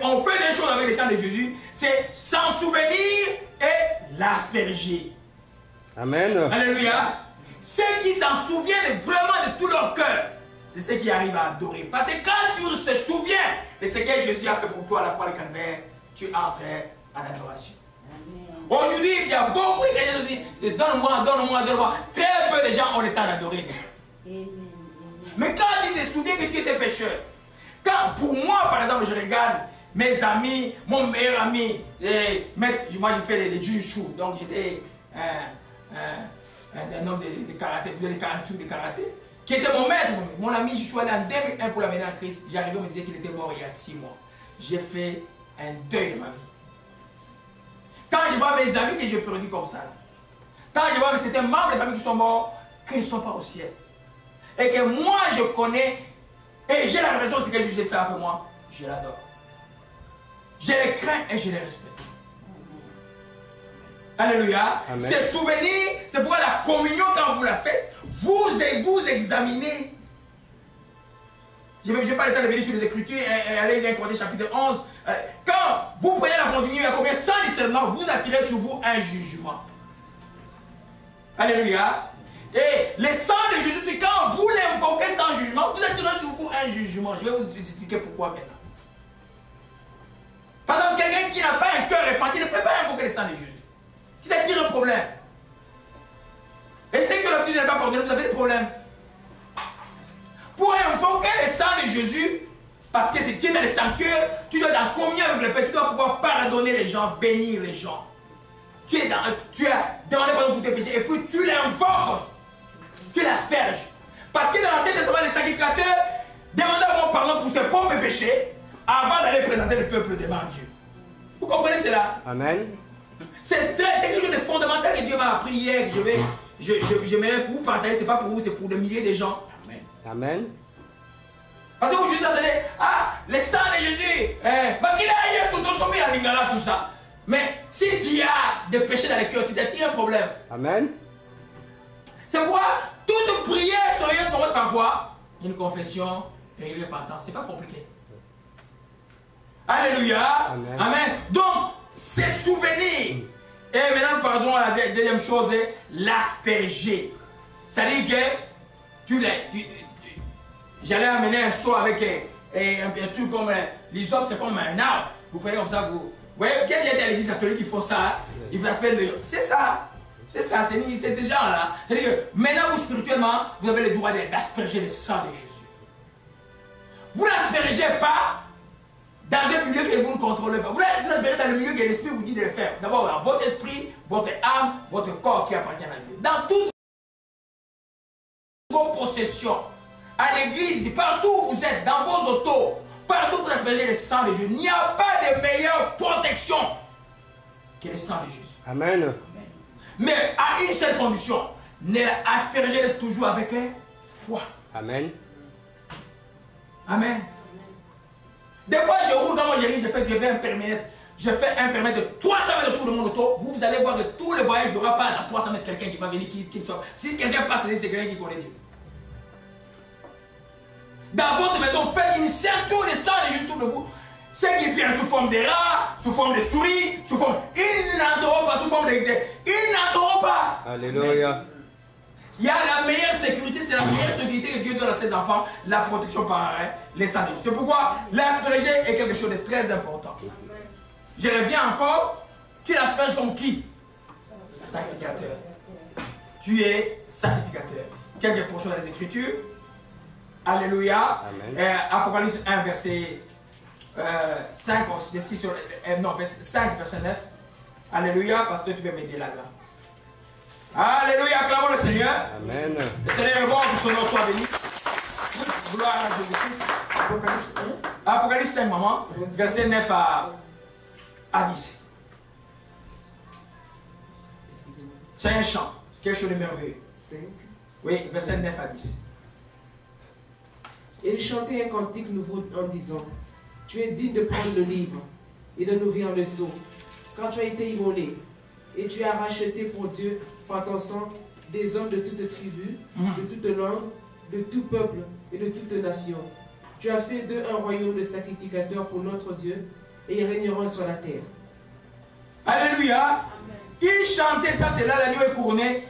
On fait des choses avec le sang de Jésus, c'est s'en souvenir et l'asperger. Amen. Alléluia. Ceux qui s'en souviennent vraiment de tout leur cœur, c'est ceux qui arrivent à adorer. Parce que quand tu te souviens de ce que Jésus a fait pour toi à la croix de Calvaire, tu entres en adoration. Aujourd'hui, il y a beaucoup de chrétiens qui disent donne-moi, donne-moi, donne-moi. Très peu de gens ont le temps d'adorer Dieu. Mais quand tu te souviens que tu étais pécheur, quand pour moi, par exemple, je regarde mes amis, mon meilleur ami, moi j'ai fait des jiu-jitsu, donc j'étais un homme de karaté, je faisais des 40 tours de karaté, qui était mon maître, mon ami, je suis allé en 2001 pour l'amener en Christ. J'arrivais, on me disait qu'il était mort il y a 6 mois. J'ai fait un deuil de ma vie. Quand je vois mes amis que j'ai perdus comme ça, quand je vois certains membres de famille qui sont morts, qu'ils ne sont pas au ciel, et que moi je connais, et j'ai la raison de ce que Jésus a fait avec moi, je l'adore. Je les crains et je les respecte. Alléluia. Ces souvenirs, c'est pourquoi la communion, quand vous la faites, vous examinez. Je n'ai pas le temps de venir sur les Écritures et aller dans Corinthiens chapitre 11. Quand vous prenez la communion, il y a combien? Sans discernement, vous attirez sur vous un jugement. Alléluia. Et le sang de Jésus, c'est quand vous l'invoquez sans jugement, vous attirez sur vous un jugement. Je vais vous expliquer pourquoi maintenant. Par exemple, quelqu'un qui n'a pas un cœur répandu ne peut pas invoquer le sang de Jésus. Tu t'attires un problème. Et ceux qui l'ont dit ne pas pardonner, vous avez des problèmes. Pour invoquer le sang de Jésus, parce que c'est dans le sanctuaire, tu dois être en communion avec le Père, tu dois pouvoir pardonner les gens, bénir les gens. Tu as demandé pardon pour tes péchés et puis tu l'invoques, tu l'asperges. Parce que dans l'Ancien Testament, les sacrificateurs demandaient pardon pour ses propres péchés avant d'aller présenter le peuple devant Dieu. Vous comprenez cela? Amen. C'est quelque chose de fondamental que Dieu m'a appris hier. J'aimerais vous partager, ce n'est pas pour vous, c'est pour des milliers de gens. Amen. Amen. Parce que vous juste entendez, le sang de Jésus, tout ça. Mais si tu as des péchés dans le cœur, tu t'attires un problème. Amen. C'est pourquoi toute prière sérieuse commence par quoi? Une confession et une repentance. C'est pas compliqué. Alléluia. Amen. Amen. Donc, c'est souvenir. Et maintenant, nous parlons à la deuxième chose, l'asperger. C'est-à-dire que j'allais amener un seau avec un truc comme l'hysope, c'est comme un arbre. Vous prenez comme ça, vous voyez, quand j'étais à l'église catholique, ils font ça, ils vous aspergent. C'est ça. C'est ça, c'est ce genre-là. C'est-à-dire que maintenant, vous spirituellement, vous avez le droit d'asperger le sang de Jésus. Vous n'aspergez pas dans un milieu que vous ne contrôlez pas. Vous l'aspergez dans le milieu que l'esprit vous dit de le faire. D'abord, votre esprit, votre âme, votre corps qui appartient à Dieu. Dans toutes vos possessions, à l'église, partout où vous êtes, dans vos autos, partout où vous aspergez le sang de Jésus, il n'y a pas de meilleure protection que le sang de Jésus. Amen. Mais à une seule condition, aspergez-le toujours avec foi. Amen. Amen. Des fois, je roule dans mon génie, je fais un permètre. Je fais un permètre de 300 mètres autour de mon auto. Vous allez voir que tout le voyage, il n'y aura pas dans 300 mètres quelqu'un qui va venir, qui soit. Si quelqu'un passe, c'est quelqu'un qui connaît Dieu. Dans votre maison, faites une ceinture de sang de Jésus autour de vous. Ce qui vient sous forme de rats, sous forme de souris, sous forme. Il n'entreront pas, sous forme de. Ils n'entreront pas. Alléluia. Il y a la meilleure sécurité, c'est la meilleure sécurité que Dieu donne à ses enfants, la protection par les sangs. C'est pourquoi l'asperger est quelque chose de très important. Je reviens encore, tu l'asperges comme qui? Sacrificateur. Tu es sacrificateur. Quelques portions des Écritures. Alléluia. Apocalypse 1, verset 5, verset 5, verset 9. Alléluia, parce que tu vas m'aider là-dedans. Alléluia, acclamons le Seigneur. Amen. Le Seigneur est bon, que son nom soit béni. Gloire à Jésus-Christ. Apocalypse 1. Apocalypse 5, maman, verset 9 à 10. Excusez-moi. C'est un chant, c'est quelque chose de merveilleux. 5. Oui, verset 9 à 10. Et il chantait un cantique nouveau en disant: Tu es digne de prendre le livre et de l'ouvrir le sceau, car tu as été immolé, et tu as racheté pour Dieu par ton sang des hommes de toute tribu, de toute langue, de tout peuple et de toute nation. Tu as fait d'eux un royaume de sacrificateurs pour notre Dieu, et ils régneront sur la terre. Alléluia. Il chantait ça, c'est là la nuit est couronnée.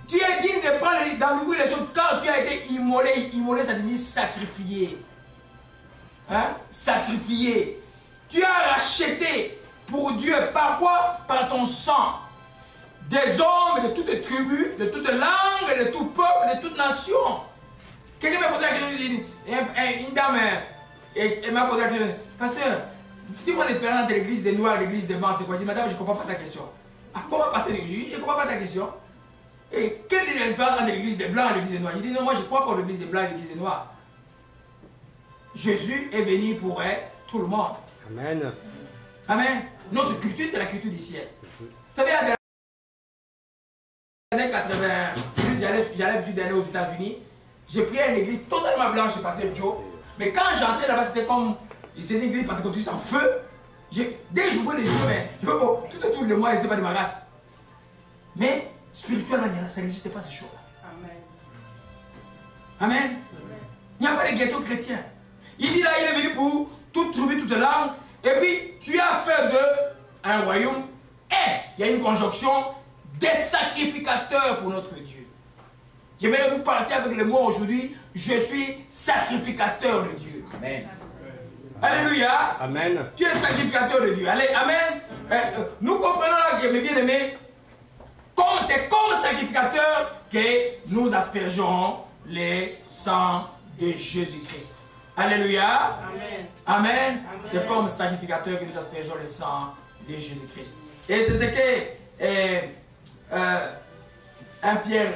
Tu es digne de prendre le livre, d'ouvrir les choses, car tu as été immolé. Immolé, ça signifie sacrifié. Hein? Sacrifié. Tu as racheté pour Dieu. Par quoi? Par ton sang. Des hommes de toutes tribus, de toutes langues, de tout peuple, de toute nation. Quelqu'un m'a posé la question, une dame m'a posé la question: Pasteur, dis-moi l'expérience de l'église des Noirs, l'église des Blancs, c'est quoi? Je dis: Madame, je ne comprends pas ta question. Ah, comment passer l'église? Je ne comprends pas ta question. Et quelle est la différence entre l'église des Blancs et l'église des Noirs? Je dis: non, moi je crois pas l'église des Blancs et l'église des Noirs. Jésus est venu pour tout le monde. Amen. Amen. Notre culture, c'est la culture du ciel. Vous savez, dans les années 80, j'allais plus d'aller aux États-Unis. J'ai pris une église totalement blanche, j'ai passé Joe. Mais quand j'entrais là-bas, c'était comme. C'était une église pentecôtiste en feu. Dès que je vois les yeux, tout autour de moi, il n'était pas de ma race. Mais spirituellement, ça n'existait pas ces choses-là. Amen. Amen. Il n'y a pas de ghetto chrétien. Il dit là, il est venu pour toute tribu, toute langue. Et puis, tu as fait d'eux un royaume. Et il y a une conjonction des sacrificateurs pour notre Dieu. J'aimerais vous partir avec le mot aujourd'hui: je suis sacrificateur de Dieu. Amen. Alléluia. Amen. Tu es sacrificateur de Dieu. Allez, amen. Nous comprenons là, mes bien-aimés, c'est comme sacrificateur que nous aspergeons les sangs de Jésus-Christ. Alléluia. Amen. Amen. C'est comme sacrificateur que nous aspergeons le sang de Jésus-Christ. Et c'est ce que 1 Pierre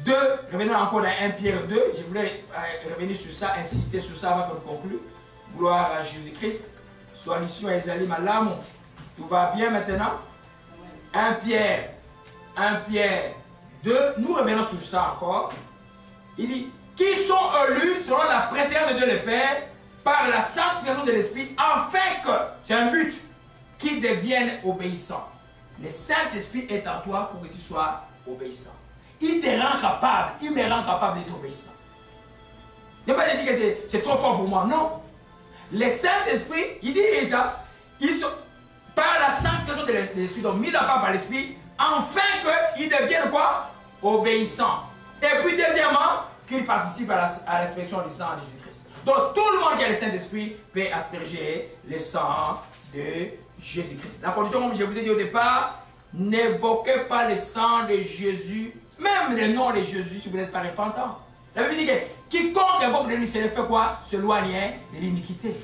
2, revenons encore à 1 Pierre 2, je voulais revenir sur ça, insister sur ça avant qu'on conclue. Gloire à Jésus-Christ. Soit mission Esaïe Malam. Tout va bien maintenant. 1 Pierre 2, nous revenons sur ça encore. Il dit: qui sont élus selon la préséance de Dieu le Père par la sanctification de l'Esprit, afin que, c'est un but, qu'ils deviennent obéissants. Le Saint-Esprit est en toi pour que tu sois obéissant. il te rend capable, il me rend capable d'être obéissant. Ne pas dire que c'est trop fort pour moi, non. Le Saint-Esprit, il dit, ils sont, par la sanctification de l'Esprit, donc mis à part par l'Esprit, afin qu'ils deviennent quoi? Obéissants. Et puis deuxièmement, qu'ils participent à l'expression du sang de Jésus-Christ. Donc tout le monde qui a le Saint-Esprit peut asperger le sang de Jésus-Christ. La condition, comme je vous ai dit au départ, n'évoquez pas le sang de Jésus, même le nom de Jésus si vous n'êtes pas repentant. La Bible dit que quiconque invoque de lui, se le fait quoi? S'éloigner de l'iniquité.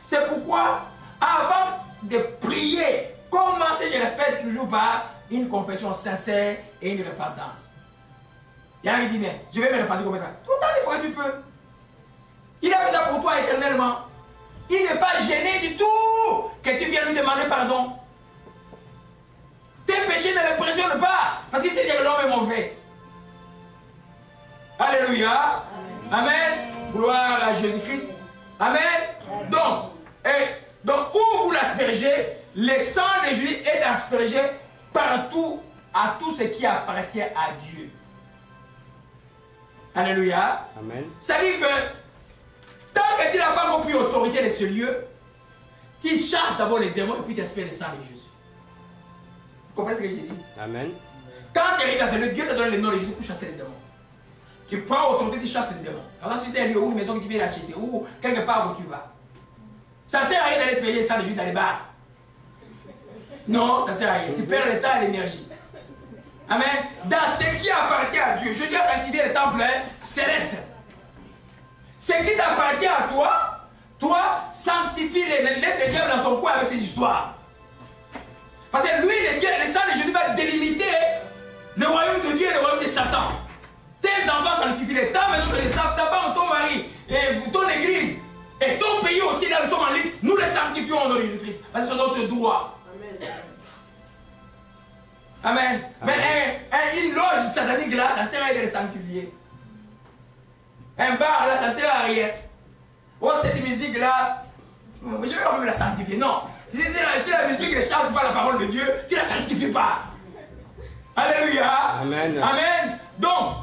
C'est pourquoi, avant de prier, commencez, je le fais toujours par une confession sincère et une repentance. Il y en a qui disent, mais je vais me repentir combien de temps? Tout le temps, des fois, tu peux. Il a fait ça pour toi éternellement. Il n'est pas gêné du tout que tu viennes lui demander pardon. Tes péchés ne le pressionnent pas, parce qu'il sait dire que l'homme est mauvais. Alléluia. Amen. Gloire à Jésus-Christ. Amen. Donc, où vous l'aspergez, le sang de Jésus est aspergé partout à tout ce qui appartient à Dieu. Alléluia. Amen. Ça veut dire que tant que tu n'as pas compris l'autorité de ce lieu, tu chasses d'abord les démons et puis tu espères le sang de Jésus. Vous comprenez ce que j'ai dit? Amen. Quand tu arrives dans ce lieu, Dieu te donne le nom de Jésus pour chasser les démons. Tu prends l'autorité, tu chasses les démons. Alors si c'est un lieu ou une maison que tu viens d'acheter ou quelque part où tu vas, ça ne sert à rien d'aller espérer le sang de Jésus dans les bars. Non, ça ne sert à rien. Tu perds le temps et l'énergie. Amen. Dans ce qui appartient à Dieu, Jésus a sanctifié le temple céleste. Ce qui t'appartient à toi, toi, sanctifie, laisse le diable dans son coin avec ses histoires. Parce que lui, le sang de Jésus va délimiter le royaume de Dieu et le royaume de Satan. Tes enfants sanctifient les ta maison, c'est les savent, ta femme, ton mari, et ton église, et ton pays aussi, là nous sommes en ligne, nous les sanctifions au nom de Jésus-Christ. Parce que c'est notre droit. Amen. Amen. Mais une loge satanique là, ça ne sert à rien de les sanctifier. Un bar là, ça ne sert à rien. Oh, cette musique là, je vais quand même la sanctifier. Non. Si la musique ne change pas la parole de Dieu, tu ne la sanctifies pas. Alléluia. Amen. Amen. Donc,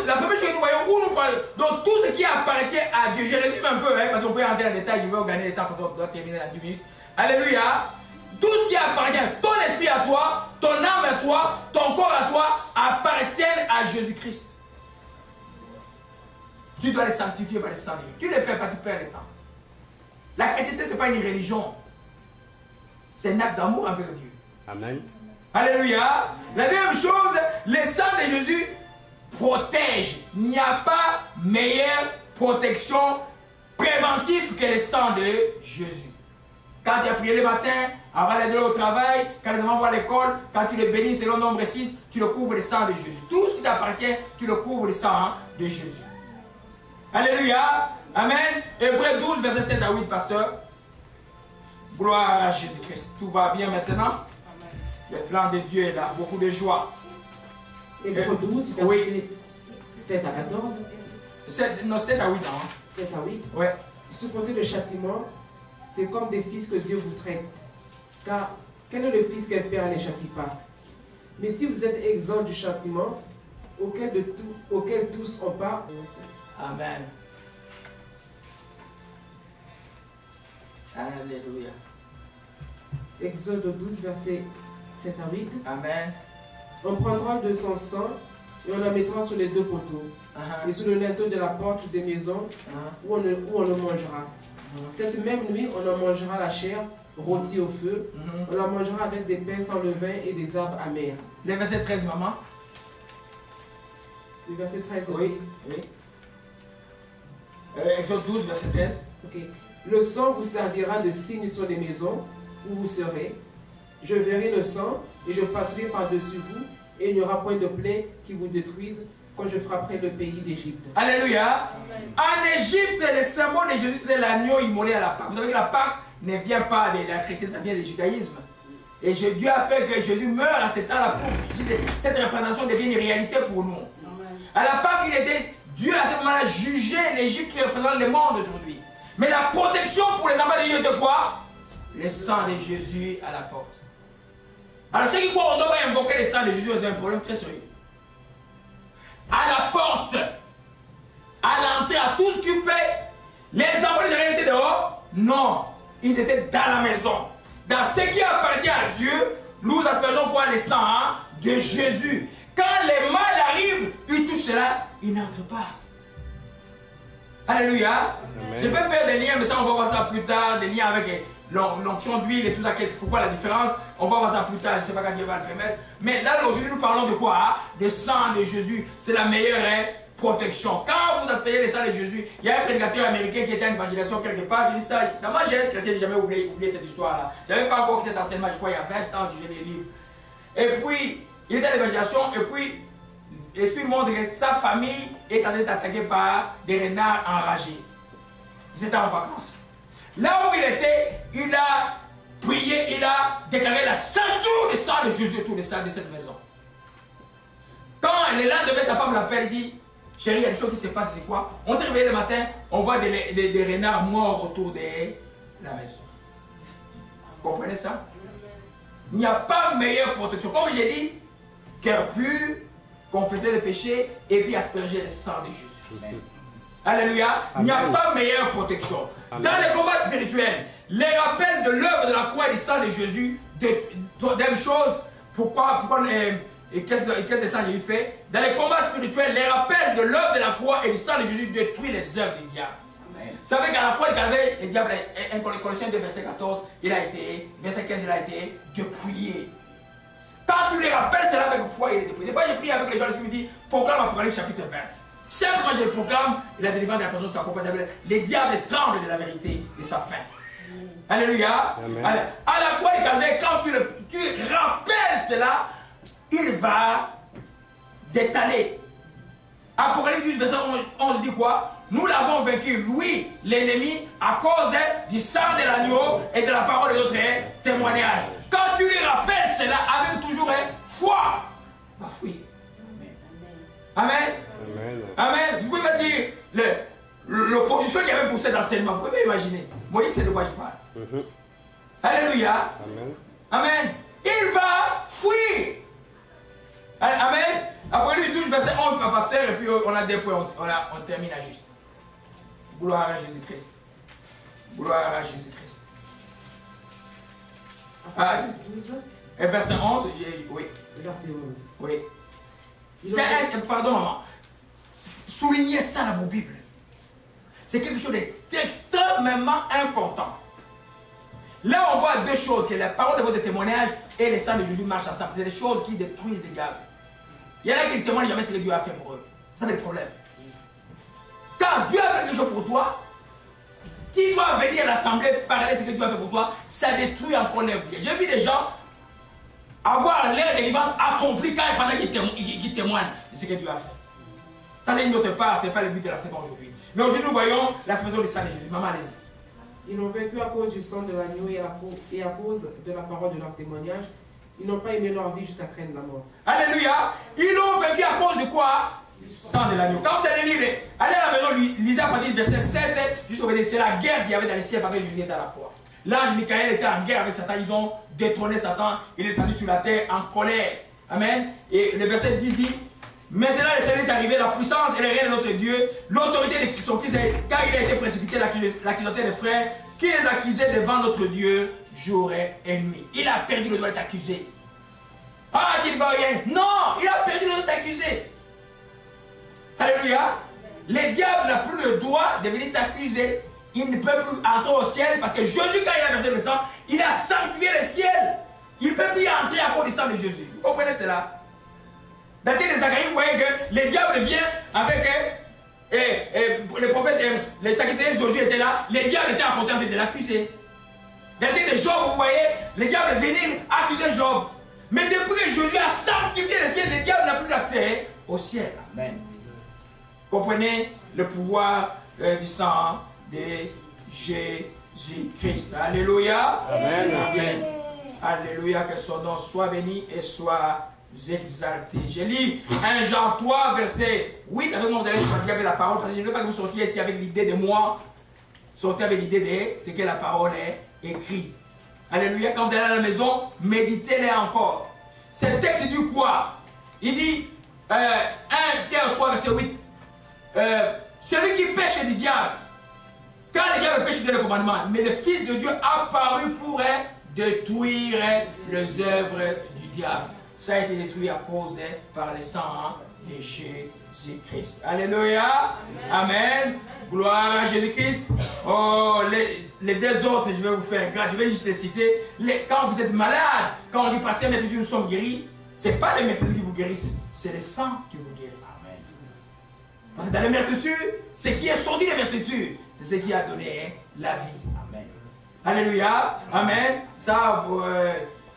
la première chose que nous voyons, où nous parlons, donc tout ce qui appartient à Dieu, je résume un peu, hein, parce qu'on peut entrer en détail, je vais gagner le temps parce qu'on doit terminer dans 10 minutes. Alléluia. Tout ce qui appartient, ton esprit à toi, ton âme à toi, ton corps à toi, appartiennent à Jésus-Christ. Tu dois les sanctifier par le sang de Dieu. Tu ne les fais pas, tu perds le temps. La chrétienté, ce n'est pas une religion. C'est un acte d'amour envers Dieu. Amen. Alléluia. La deuxième chose, le sang de Jésus protège. Il n'y a pas meilleure protection préventive que le sang de Jésus. Quand tu as prié le matin, avant d'aller au travail, quand les enfants vont à l'école, quand tu les bénis selon nombre 6, tu le couvres le sang de Jésus. Tout ce qui t'appartient, tu le couvres le sang de Jésus. Alléluia. Amen. Hébreux 12, verset 7 à 8, pasteur. Gloire à Jésus-Christ. Tout va bien maintenant. Le plan de Dieu est là. Beaucoup de joie. Hébreux 12, verset oui. 7 à 14. 7 à 8 ans. 7 à 8. Ouais. Supporter le châtiment, c'est comme des fils que Dieu vous traite. Car quel est le fils qu'un père ne châtie pas? Mais si vous êtes exempt du châtiment, auquel tous ont part. Amen. Alléluia. Exode 12, verset 7 à 8. Amen. On prendra de son sang et on la mettra sur les deux poteaux et sur le linteau de la porte des maisons où on le mangera. Cette même nuit, on en mangera la chair rôtie au feu. On la mangera avec des pains sans levain et des herbes amères. Le verset 13, maman. Le verset 13 aussi. Oui. Oui. Exode 12, verset 13. Ok. Le sang vous servira de signe sur les maisons où vous serez. Je verrai le sang et je passerai par-dessus vous et il n'y aura point de plaie qui vous détruise quand je frapperai le pays d'Égypte. Alléluia. En Égypte, le symbole de Jésus, c'était l'agneau immolé à la Pâque. Vous savez que la Pâque ne vient pas de la chrétienté, ça vient du judaïsme. Et Dieu a fait que Jésus meure à ce temps-là pour que cette représentation devienne une réalité pour nous. À la Pâque, Dieu à ce moment-là jugeait l'Égypte qui représente le monde aujourd'hui. Mais la protection pour les enfants de Dieu de quoi? Le sang de Jésus à la porte. Alors ceux qui croient qu'on doit invoquer le sang de Jésus, c'est un problème très sérieux. à la porte, à l'entrée, à tout ce qui paie. Les enfants d'Israël étaient dehors? Non, ils étaient dans la maison. Dans ce qui appartient à Dieu, nous aspergeons quoi? Le sang de Jésus. Quand les mal arrivent, ils touchent cela, ils n'entrent pas. Alléluia. Amen. Je peux faire des liens, mais ça on va voir ça plus tard, des liens avec l'onction d'huile et tout ça. Pourquoi la différence? On va voir ça plus tard, je ne sais pas quand Dieu va le permettre. Mais là aujourd'hui nous parlons de quoi? De sang de Jésus. C'est la meilleure protection. Quand vous aspergez le sang de Jésus, il y a un prédicateur américain qui était en évangélisation quelque part, je dis ça, dans ma jeunesse chrétienne, je n'ai jamais oublié cette histoire-là. Je n'avais pas encore cet enseignement, je crois, il y a 20 ans que j'ai les livres. Et puis, il était à l'évangélisation, et puis, l'Esprit montre que sa famille est en train d'être attaquée par des renards enragés. Ils étaient en vacances. Là où il était, il a prié, il a déclaré la sainteté du sang de Jésus et tout le sang de cette maison. Quand le lendemain, sa femme l'appelle, il dit, chérie, il y a des choses qui se passent, c'est quoi? On s'est réveillé le matin, on voit des renards morts autour de la maison. Vous comprenez ça? Il n'y a pas meilleure protection. Comme j'ai dit, cœur pur, confesser le péché et puis asperger le sang de Jésus. Amen. Alléluia. Il n'y a pas meilleure protection. Amen. Dans les combats spirituels, les rappels de l'œuvre de la croix et du sang de Jésus, d'une chose, qu'est-ce que ça j'ai fait? Dans les combats spirituels, les rappels de l'œuvre de la croix et du sang de Jésus détruisent les œuvres du diable. Vous savez qu'à la croix de Calvaire, le diable, Colossiens 2, verset 14, verset 15, il a été dépouillé. Quand tu les rappelles, c'est là avec foi, il est dépouillé. Des fois, j'ai prié avec les gens, le me dit, proclame Apocalypse chapitre 20. Simplement, je le proclame, il a délivré de la personne sur la propre. Les diables tremblent de la vérité de sa fin. Alléluia. Allez. À la croix de Calvaire, quand tu rappelles cela, il va détaler. Apocalypse 12, verset 11 dit quoi? Nous l'avons vaincu, lui, l'ennemi, à cause du sang de l'agneau et de la parole de notre témoignage. Quand tu lui rappelles cela avec toujours foi, va fuir. Amen. Amen. Amen. Vous pouvez me dire l'opposition qu'il y avait pour cet enseignement. Vous pouvez imaginer. Moïse, c'est de quoi je parle. Alléluia. Amen. Amen. Il va fuir. Amen. Après lui, 12 verset 11, pasteur, et puis on a des points, on termine à juste. Gloire à Jésus-Christ. Gloire à Jésus-Christ. Et verset 11, oui. Verset 11. Oui. Pardon, maman. Soulignez ça dans vos Bibles. C'est quelque chose d'extrêmement important. Là, on voit deux choses, que la parole de votre témoignage et le sang de Jésus marchent ensemble. C'est des choses qui détruisent les diables. Il y en a qui ne témoignent jamais ce que Dieu a fait pour eux. Ça, c'est le problème. Quand Dieu a fait quelque chose pour toi, qui doit venir à l'assemblée parler de ce que Dieu a fait pour toi, ça détruit encore leur vie. J'ai vu des gens avoir leur délivrance accomplie pendant qu'ils témoignent de ce que Dieu a fait. Ça, c'est une autre part, ce n'est pas le but de la séquence aujourd'hui. Mais aujourd'hui, nous voyons la semaine du sang de Jésus. Maman, allez-y. Ils l'ont vaincu à cause du sang de l'agneau et à cause de la parole de leur témoignage. Ils n'ont pas aimé leur vie jusqu'à craindre la mort. Alléluia. Ils l'ont vaincu à cause de quoi? Du sang de l'agneau. Quand vous allez lire, allez à la maison, lisez à partir du verset 7 jusqu'au verset. C'est la guerre qu'il y avait dans le ciel pendant que Jésus était à la croix. L'ange Michael était en guerre avec Satan. Ils ont détrôné Satan. Il est descendu sur la terre en colère. Amen. Et le verset 10 dit, maintenant le Seigneur est arrivé, la puissance et le règne de notre Dieu, l'autorité de son Christ, car il a été précipité l'accusateur des frères qui les accusaient devant notre Dieu jour et nuit. Il a perdu le droit d'être accusé. Ah, qu'il ne va rien. Non, il a perdu le droit d'être accusé. Alléluia. Le diable n'a plus le droit de venir t'accuser. Il ne peut plus entrer au ciel parce que Jésus, quand il a versé le sang, il a sanctifié le ciel. Il ne peut plus entrer à cause du sang de Jésus. Vous comprenez cela? Dans le texte de Zacharie, vous voyez que le diable vient avec le prophète, le sacrificateur Josué était là, le diable était en train de l'accuser. Dans le texte de Job, vous voyez, le diable venait accuser Job. Mais depuis que Jésus a sanctifié le ciel, le diable n'a plus d'accès au ciel. Amen. Comprenez le pouvoir du sang de Jésus-Christ. Alléluia. Amen. Amen. Alléluia, que son nom soit béni et soit exalté. Je lis 1 Jean 3, verset 8. Avec moi, vous allez pratiquer avec la parole, parce que je ne veux pas que vous sortiez ici avec l'idée de moi. Sortez avec l'idée de ce que la parole est écrite. Alléluia. Quand vous allez à la maison, méditez-les encore. Ce texte dit quoi? Il dit, 1 Pierre 3, verset 8. Celui qui pêche du diable, car le diable pêche de le commandement, mais le Fils de Dieu a paru pour détruire les œuvres du diable. Ça a été détruit à cause par le sang de Jésus-Christ. Alléluia. Amen. Gloire à Jésus-Christ. Oh, les deux autres, je vais vous faire grâce. Je vais juste les citer. Quand vous êtes malade, quand on dit passer maître Dieu, nous sommes guéris, ce n'est pas les maîtres qui vous guérissent, c'est le sang qui vous guérit. Amen. Parce que dans les meurtrissures, ce qui est sorti des meurtrissures, c'est ce qui a donné la vie. Amen. Alléluia. Amen. Ça,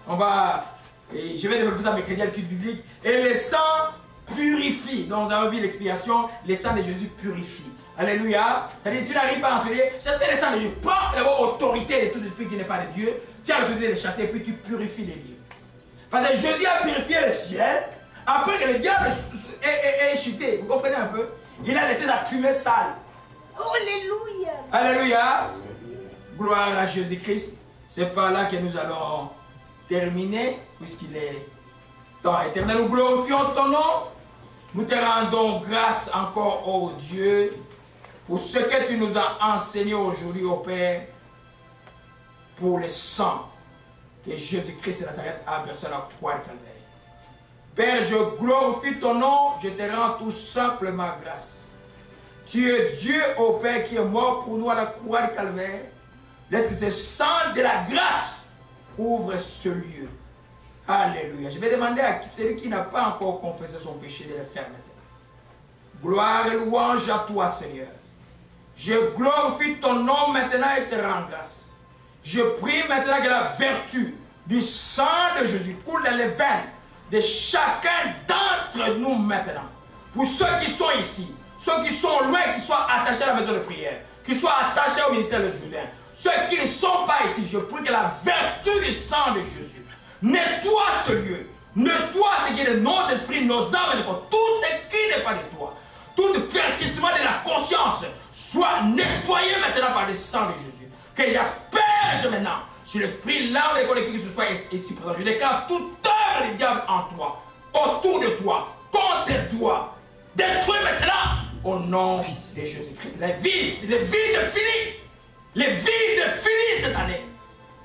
on va. Et je vais développer ça avec crédit à l'étude biblique. Et le sang purifie. Donc, nous avons vu l'expiation. Le sang de Jésus purifie. Alléluia. C'est-à-dire, tu n'arrives pas à enseigner. Chasser le sang de Jésus. Prends d'abord autorité de tout esprit qui n'est pas de Dieu. Tu as l'autorité de les chasser et puis tu purifies les lieux. Parce que Jésus a purifié le ciel. Après que le diable est chuté. Vous comprenez un peu? Il a laissé la fumée sale. Alléluia. Alléluia. Gloire à Jésus-Christ. C'est par là que nous allons terminer, puisqu'il est temps éternel. Nous glorifions ton nom. Nous te rendons grâce encore, ô Dieu, pour ce que tu nous as enseigné aujourd'hui, ô Père, pour le sang que Jésus-Christ de Nazareth a versé à la croix de Calvaire. Père, je glorifie ton nom, je te rends tout simplement grâce. Tu es Dieu, ô Père, qui est mort pour nous à la croix de Calvaire. Laisse que ce sang de la grâce ouvre ce lieu. Alléluia. Je vais demander à celui qui n'a pas encore confessé son péché de le faire maintenant. Gloire et louange à toi, Seigneur. Je glorifie ton nom maintenant et te rends grâce. Je prie maintenant que la vertu du sang de Jésus coule dans les veines de chacun d'entre nous maintenant. Pour ceux qui sont ici, ceux qui sont loin, qui soient attachés à la maison de prière, qui soient attachés au ministère de Jourdain, ceux qui ne sont pas ici, je prie que la vertu du sang de Jésus nettoie ce lieu, nettoie ce qui est de nos esprits, nos âmes, tout ce qui n'est pas de toi. Tout fertissement de la conscience soit nettoyé maintenant par le sang de Jésus. Que j'asperge maintenant sur l'esprit, l'âme et le qui se soit ici présent. Je déclare toute œuvre du diable en toi, autour de toi, contre toi. Détruis maintenant au nom de Jésus-Christ. Les vides finis. Les vides finis cette année.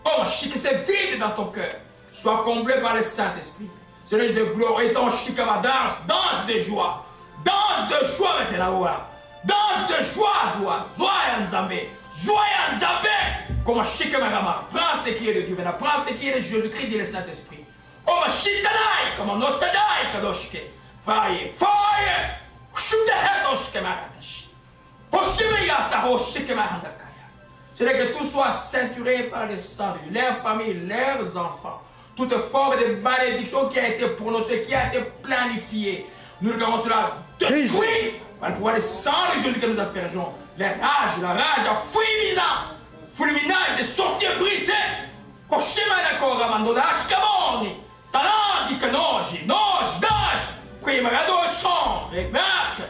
Oh, que ces vides dans ton cœur soient comblés par le Saint-Esprit. C'est le de gloire et ton chikama danse de joie. Danse de joie maintenant, voilà. Danse de joie, gloire. Joie Nzambé. Joie Nzambé. Comme chikama. Prends ce qui est de Dieu maintenant. Prends ce qui est de Jésus-Christ et le Saint-Esprit. Oh, ma chitanai. Comme on osadai kadoshke. Faye. Faye. Chutehet oshkemaratashi. Oshimeyata oshkemarandaka. C'est que tout soit ceinturé par le sang de Dieu, leurs familles, leurs enfants. Toute forme de malédiction qui a été prononcée, qui a été planifiée. Nous regardons cela détruit par le pouvoir du sang de Jésus que nous aspergeons. La rage fulminante des sorciers brisés. Koshima na koramando da ashkamoni. Talandi kanoji, noj, daj. Kouimarado son, remarque.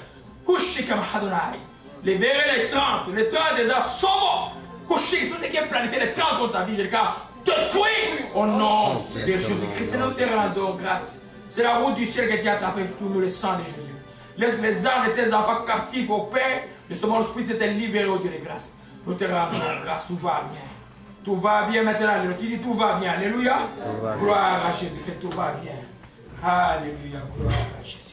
Hushikam hadonai. Libérez les 30 des assommants. Coucher, tout ce qui est planifié, les 30 contre ta vie, j'ai le cas, te tuer au nom de Jésus-Christ. Nous te rendons grâce. C'est la route du ciel qui a attrapé tout nous, le sang de Jésus. Laisse les âmes de tes enfants captifs au Père. De ce monde, l'esprit s'était libéré au Dieu de grâce. Nous te rendons grâce, tout va bien. Tout va bien maintenant. Tu dis tout va bien. Alléluia. Gloire à Jésus-Christ, tout va bien. Alléluia. Gloire à Jésus.